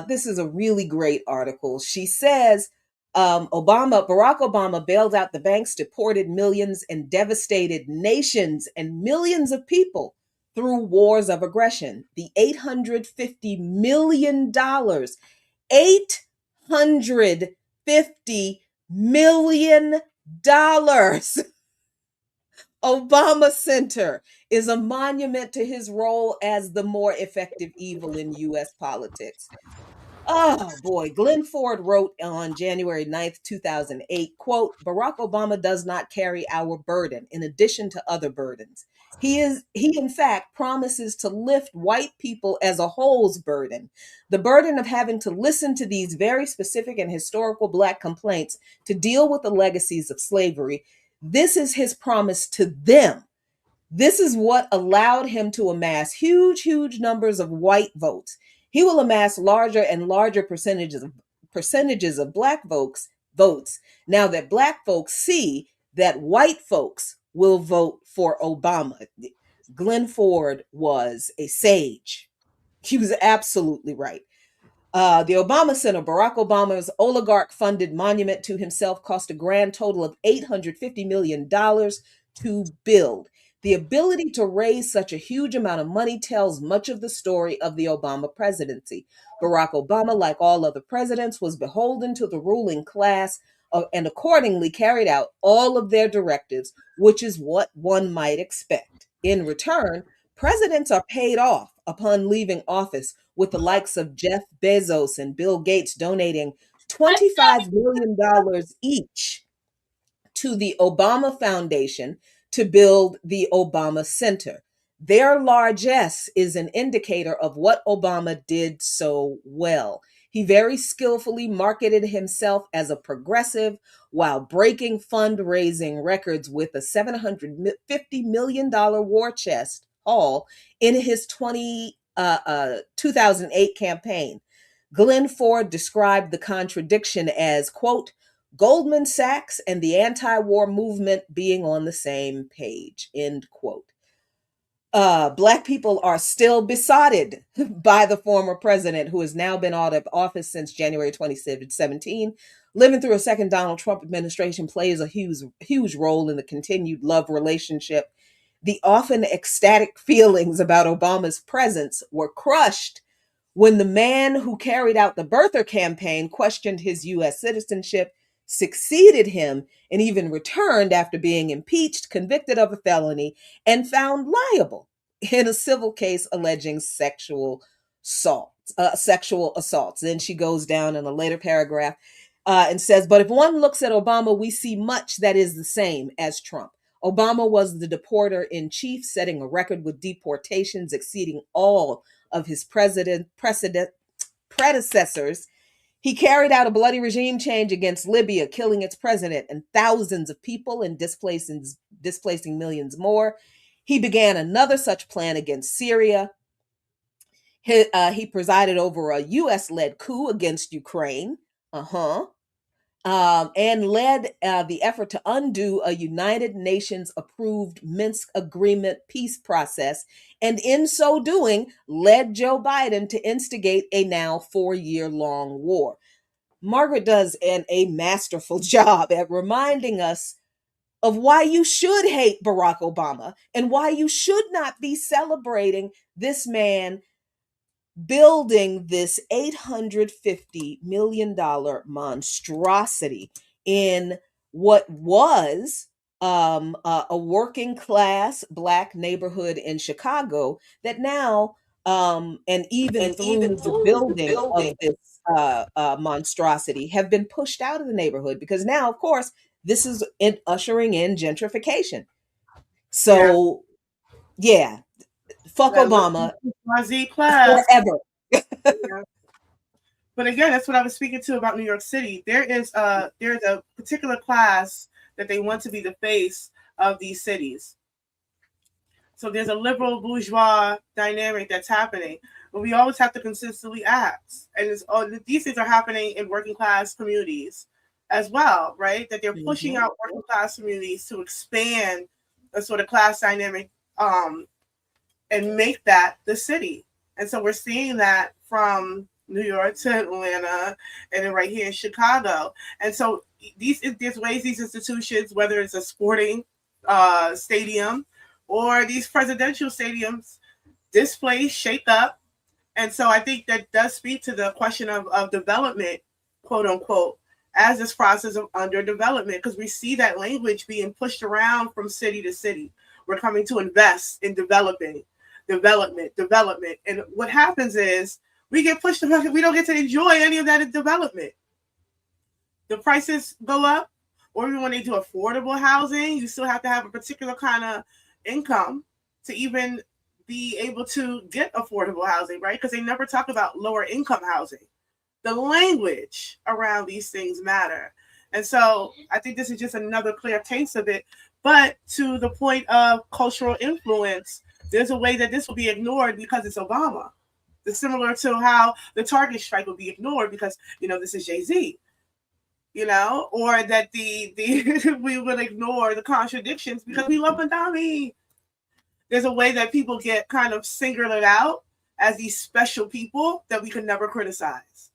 This is a really great article. She says, Barack Obama bailed out the banks, deported millions, and devastated nations and millions of people through wars of aggression. The $850 million, $850 million Obama Center is a monument to his role as the more effective evil in U.S. politics. Oh boy, Glenn Ford wrote on January 9th, 2008, quote, Barack Obama does not carry our burden in addition to other burdens. He in fact promises to lift white people as a whole's burden, the burden of having to listen to these very specific and historical Black complaints to deal with the legacies of slavery. This is his promise to them. This is what allowed him to amass huge, huge numbers of white votes. He will amass larger and larger percentages of Black votes now that Black folks see that white folks will vote for Obama. Glenn Ford was a sage. He was absolutely right. The Obama Center, Barack Obama's oligarch-funded monument to himself, cost a grand total of $850 million to build. The ability to raise such a huge amount of money tells much of the story of the Obama presidency. Barack Obama, like all other presidents, was beholden to the ruling class and accordingly carried out all of their directives, which is what one might expect. In return, presidents are paid off upon leaving office, with the likes of Jeff Bezos and Bill Gates donating $25 million each to the Obama Foundation to build the Obama Center. Their largesse is an indicator of what Obama did so well. He very skillfully marketed himself as a progressive while breaking fundraising records with a $750 million war chest haul in his 2008 campaign. Glenn Ford described the contradiction as, quote, Goldman Sachs and the anti-war movement being on the same page, end quote. Black people are still besotted by the former president, who has now been out of office since January 2017. Living through a second Donald Trump administration plays a huge role in the continued love relationship. The often ecstatic feelings about Obama's presence were crushed when the man who carried out the birther campaign questioned his U.S. citizenship, succeeded him, and even returned after being impeached, convicted of a felony, and found liable in a civil case alleging sexual assaults. Then she goes down in a later paragraph and says, but if one looks at Obama, we see much that is the same as Trump. Obama was the deporter in chief, setting a record with deportations exceeding all of his predecessors. He carried out a bloody regime change against Libya, killing its president and thousands of people and displacing millions more. He began another such plan against Syria. He presided over a U.S.-led coup against Ukraine. And led the effort to undo a United Nations-approved Minsk agreement peace process, and in so doing, led Joe Biden to instigate a now 4-year-long war. Margaret does a masterful job at reminding us of why you should hate Barack Obama and why you should not be celebrating this man building this $850 million monstrosity in what was a working class Black neighborhood in Chicago that now, and even through the building of this monstrosity, have been pushed out of the neighborhood, because now, of course, this is ushering in gentrification. So, yeah. Fuck Obama forever. But again, that's what I was speaking to about New York City. There's a particular class that they want to be the face of these cities. So there's a liberal bourgeois dynamic that's happening. But we always have to consistently ask. And these things are happening in working class communities as well, right? That they're pushing out working class communities to expand a sort of class dynamic and make that the city. And so we're seeing that from New York to Atlanta and then right here in Chicago. And so there's ways these institutions, whether it's a sporting stadium or these presidential stadiums, displace, shake up. And so I think that does speak to the question of development, quote unquote, as this process of underdevelopment, because we see that language being pushed around from city to city. We're coming to invest in development. And what happens is we get pushed around, we don't get to enjoy any of that development. The prices go up, or even when they do affordable housing, you still have to have a particular kind of income to even be able to get affordable housing, right? Because they never talk about lower income housing. The language around these things matter. And so I think this is just another clear case of it. But to the point of cultural influence, there's a way that this will be ignored because it's Obama. It's similar to how the Target strike will be ignored because, this is Jay-Z, or that we will ignore the contradictions because we love Madami. There's a way that people get kind of singled out as these special people that we can never criticize.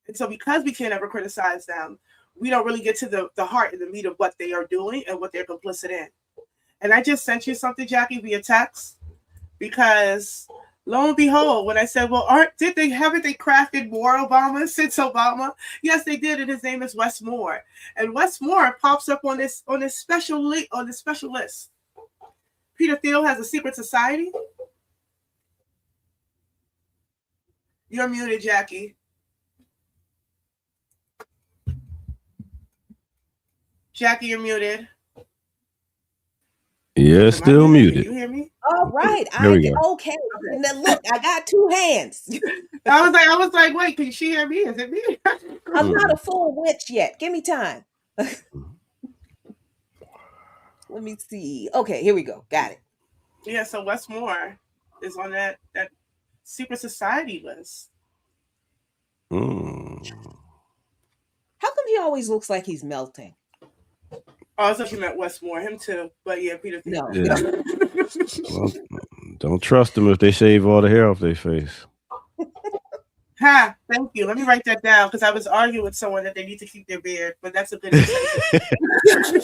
And so because we can't ever criticize them, we don't really get to the heart and the meat of what they are doing and what they're complicit in. And I just sent you something, Jackie, via text, because lo and behold, when I said, well, haven't they crafted more Obama since Obama? Yes, they did, and his name is Wes Moore. And Wes Moore pops up on this special list. Peter Thiel has a secret society. You're muted, Jackie. Jackie, you're muted. Yeah, still Can muted. you hear me? All right. There we go. Okay. And then look, I got two hands. I was like, wait, can she hear me? Is it me? I'm not a full witch yet. Give me time. Let me see. Okay, here we go. Got it. Yeah, so Westmore is on that secret society list. Mm. How come he always looks like he's melting? Oh, I was looking at Westmore, him too. But yeah, Peter. No. Yeah. Well, don't trust them if they shave all the hair off their face. Ha! Thank you. Let me write that down because I was arguing with someone that they need to keep their beard, but that's a good example.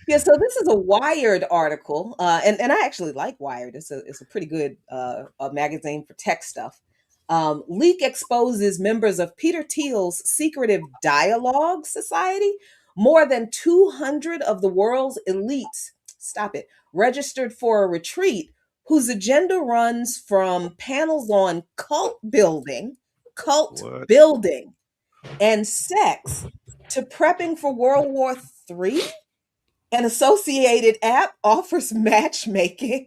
Yeah, so this is a Wired article, and I actually like Wired. It's a pretty good magazine for tech stuff. Leak exposes members of Peter Thiel's secretive Dialogue Society. More than 200 of the world's elites, registered for a retreat whose agenda runs from panels on cult building, and sex to prepping for World War III. An associated app offers matchmaking.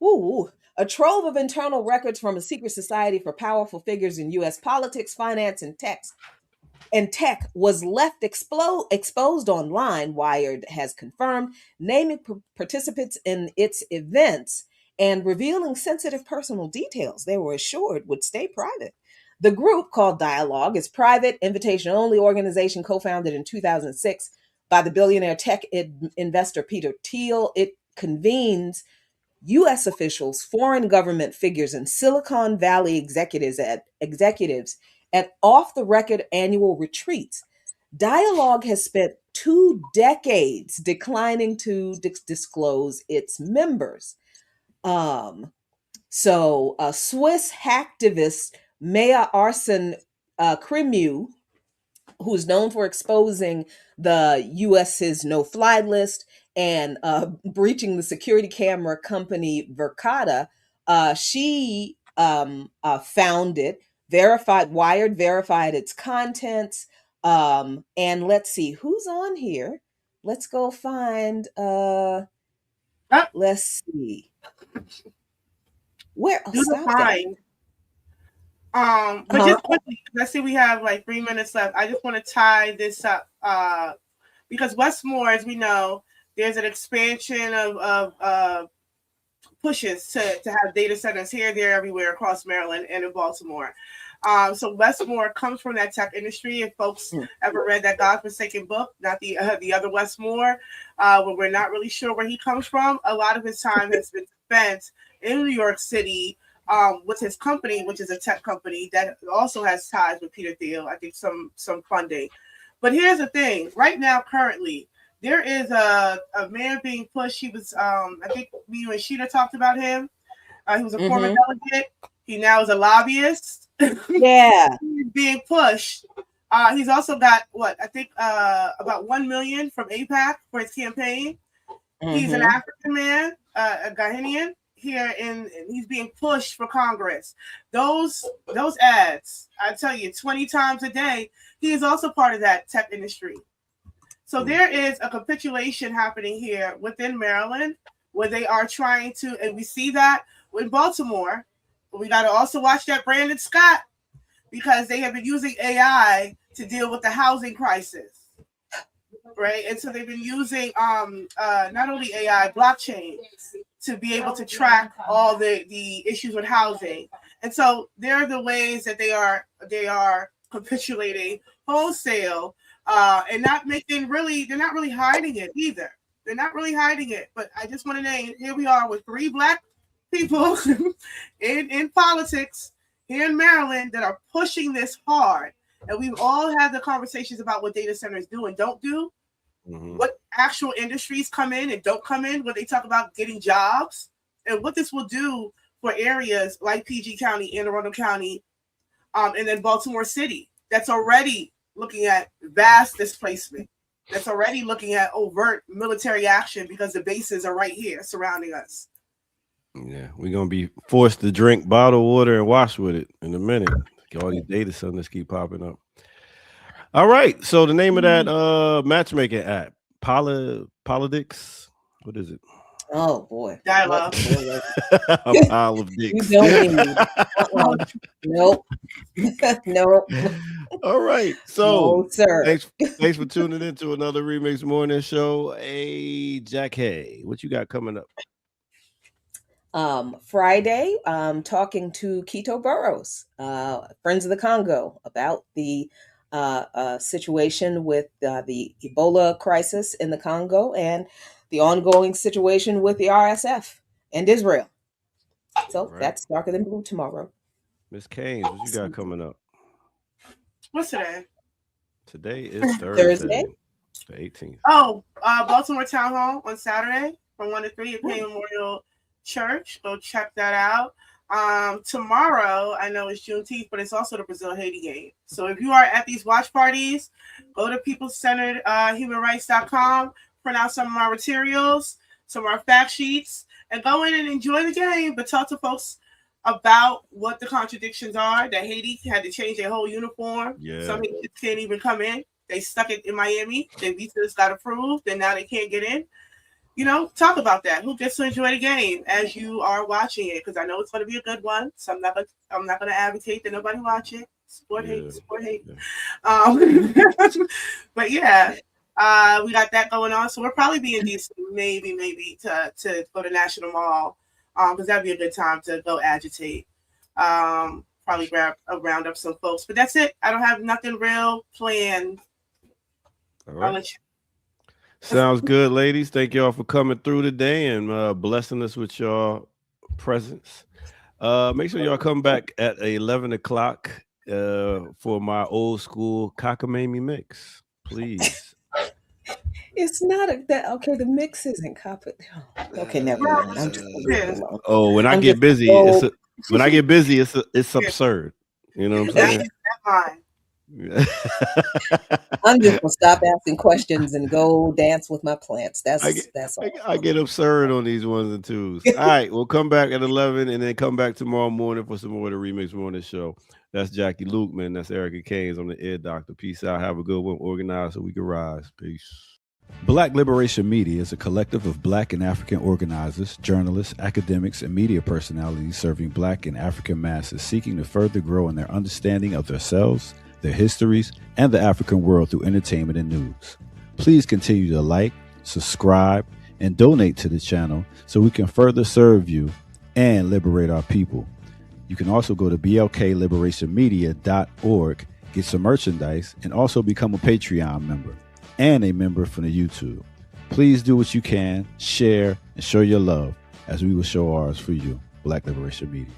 Ooh. A trove of internal records from a secret society for powerful figures in U.S. politics, finance, and tech was left exposed online, Wired has confirmed, naming participants in its events and revealing sensitive personal details they were assured would stay private. The group, called Dialogue, is private, invitation-only organization co-founded in 2006 by the billionaire tech investor Peter Thiel. It convenes U.S. officials, foreign government figures, and Silicon Valley executives at off-the-record annual retreats. Dialogue has spent 2 decades declining to disclose its members. So Swiss hacktivist Maya Arsen Krimu, who's known for exposing the U.S.'s no-fly list and breaching the security camera company Verkada, she founded Wired verified its contents. And let's see who's on here. Let's go find. Let's see. Where? Fine. But just quickly, let's see, we have like 3 minutes left. I just want to tie this up because Westmore, as we know, there's an expansion of pushes to have data centers here, there, everywhere across Maryland and in Baltimore. So Westmore comes from that tech industry. If folks ever read that Godforsaken book, not the other Westmore, where we're not really sure where he comes from, a lot of his time has been spent in New York City with his company, which is a tech company that also has ties with Peter Thiel. I think some funding. But here's the thing. Right now, currently, there is a man being pushed. He was, I think you and Sheeta talked about him. He was a former delegate. He now is a lobbyist. Yeah. He's being pushed. He's also got, about $1 million from AIPAC for his campaign. He's an African man, a Ghanaian. Here and he's being pushed for Congress. Those ads, I tell you, 20 times a day. He is also part of that tech industry. So there is a capitulation happening here within Maryland where they are trying to, and we see that in Baltimore. We got to also watch that Brandon Scott because they have been using AI to deal with the housing crisis. Right, and so they've been using not only AI, blockchain, to be able to track all the issues with housing. And so they're the ways that they are capitulating wholesale and not making they're not really hiding it either. They're not really hiding it. But I just want to name, here we are with 3 Black people in politics here in Maryland that are pushing this hard. And we've all had the conversations about what data centers do and don't do. What actual industries come in and don't come in, when they talk about getting jobs, and what this will do for areas like PG County, Anne Arundel County, and then Baltimore City, that's already looking at vast displacement, that's already looking at overt military action because the bases are right here surrounding us. Yeah, we're going to be forced to drink bottled water and wash with it in a minute. All these data centers keep popping up. All right, so the name of that matchmaking app, Polydix, what is it? Oh boy. Dialogue. A pile of dicks. You don't need. Nope. Nope. All right. So No, sir. thanks for tuning in to another Remix Morning Show. Hey, Jack Hay, what you got coming up? Friday, talking to Quito Burrows, Friends of the Congo, about the situation with the Ebola crisis in the Congo and the ongoing situation with the RSF and Israel. So that's Darker Than Blue tomorrow. Miss Keynes, what you got coming up? What's today? Today is Thursday. The 18th. Oh, Baltimore Town Hall on Saturday from 1 to 3 at Payne Memorial Church. Go check that out. Tomorrow, I know it's Juneteenth, but it's also the Brazil-Haiti game. So if you are at these watch parties, go to peoplecenteredhumanrights.com, print out some of our materials, some of our fact sheets, and go in and enjoy the game, but talk to folks about what the contradictions are, that Haiti had to change their whole uniform. Yeah. Some Haitians can't even come in. They stuck it in Miami. Their visas got approved, and now they can't get in. You know, talk about that. Who gets to enjoy the game as you are watching it? Because I know it's going to be a good one. So I'm not going to advocate that nobody watch it. Support hate. Yeah. But yeah, we got that going on. So we'll probably be in DC, maybe to go to National Mall, because that'd be a good time to go agitate. Probably round up some folks. But that's it. I don't have nothing real planned. All right. Sounds good, ladies. Thank y'all for coming through today and blessing us with your presence. Make sure y'all come back at 11 o'clock for my old school cockamamie mix, please. It's not that okay. The mix isn't copy. Okay, never mind. I'm just when I get busy, it's absurd. You know what I'm saying? That's fine. I'm just gonna stop asking questions and go dance with my plants. That's all. I get absurd on these ones and twos. All right, we'll come back at 11 and then come back tomorrow morning for some more of the Remix Morning Show. That's Jackie Lukeman. That's Erica Keynes. I'm the Ear Doctor. Peace out. Have a good one. Organized so we can rise. Peace. Black Liberation Media is a collective of Black and African organizers, journalists, academics, and media personalities serving Black and African masses seeking to further grow in their understanding of themselves, their histories, and the African world through entertainment and news. Please continue to like, subscribe, and donate to the channel so we can further serve you and liberate our people. You can also go to blkliberationmedia.org, get some merchandise, and also become a Patreon member and a member from the YouTube. Please do what you can, share, and show your love as we will show ours for you. Black Liberation Media.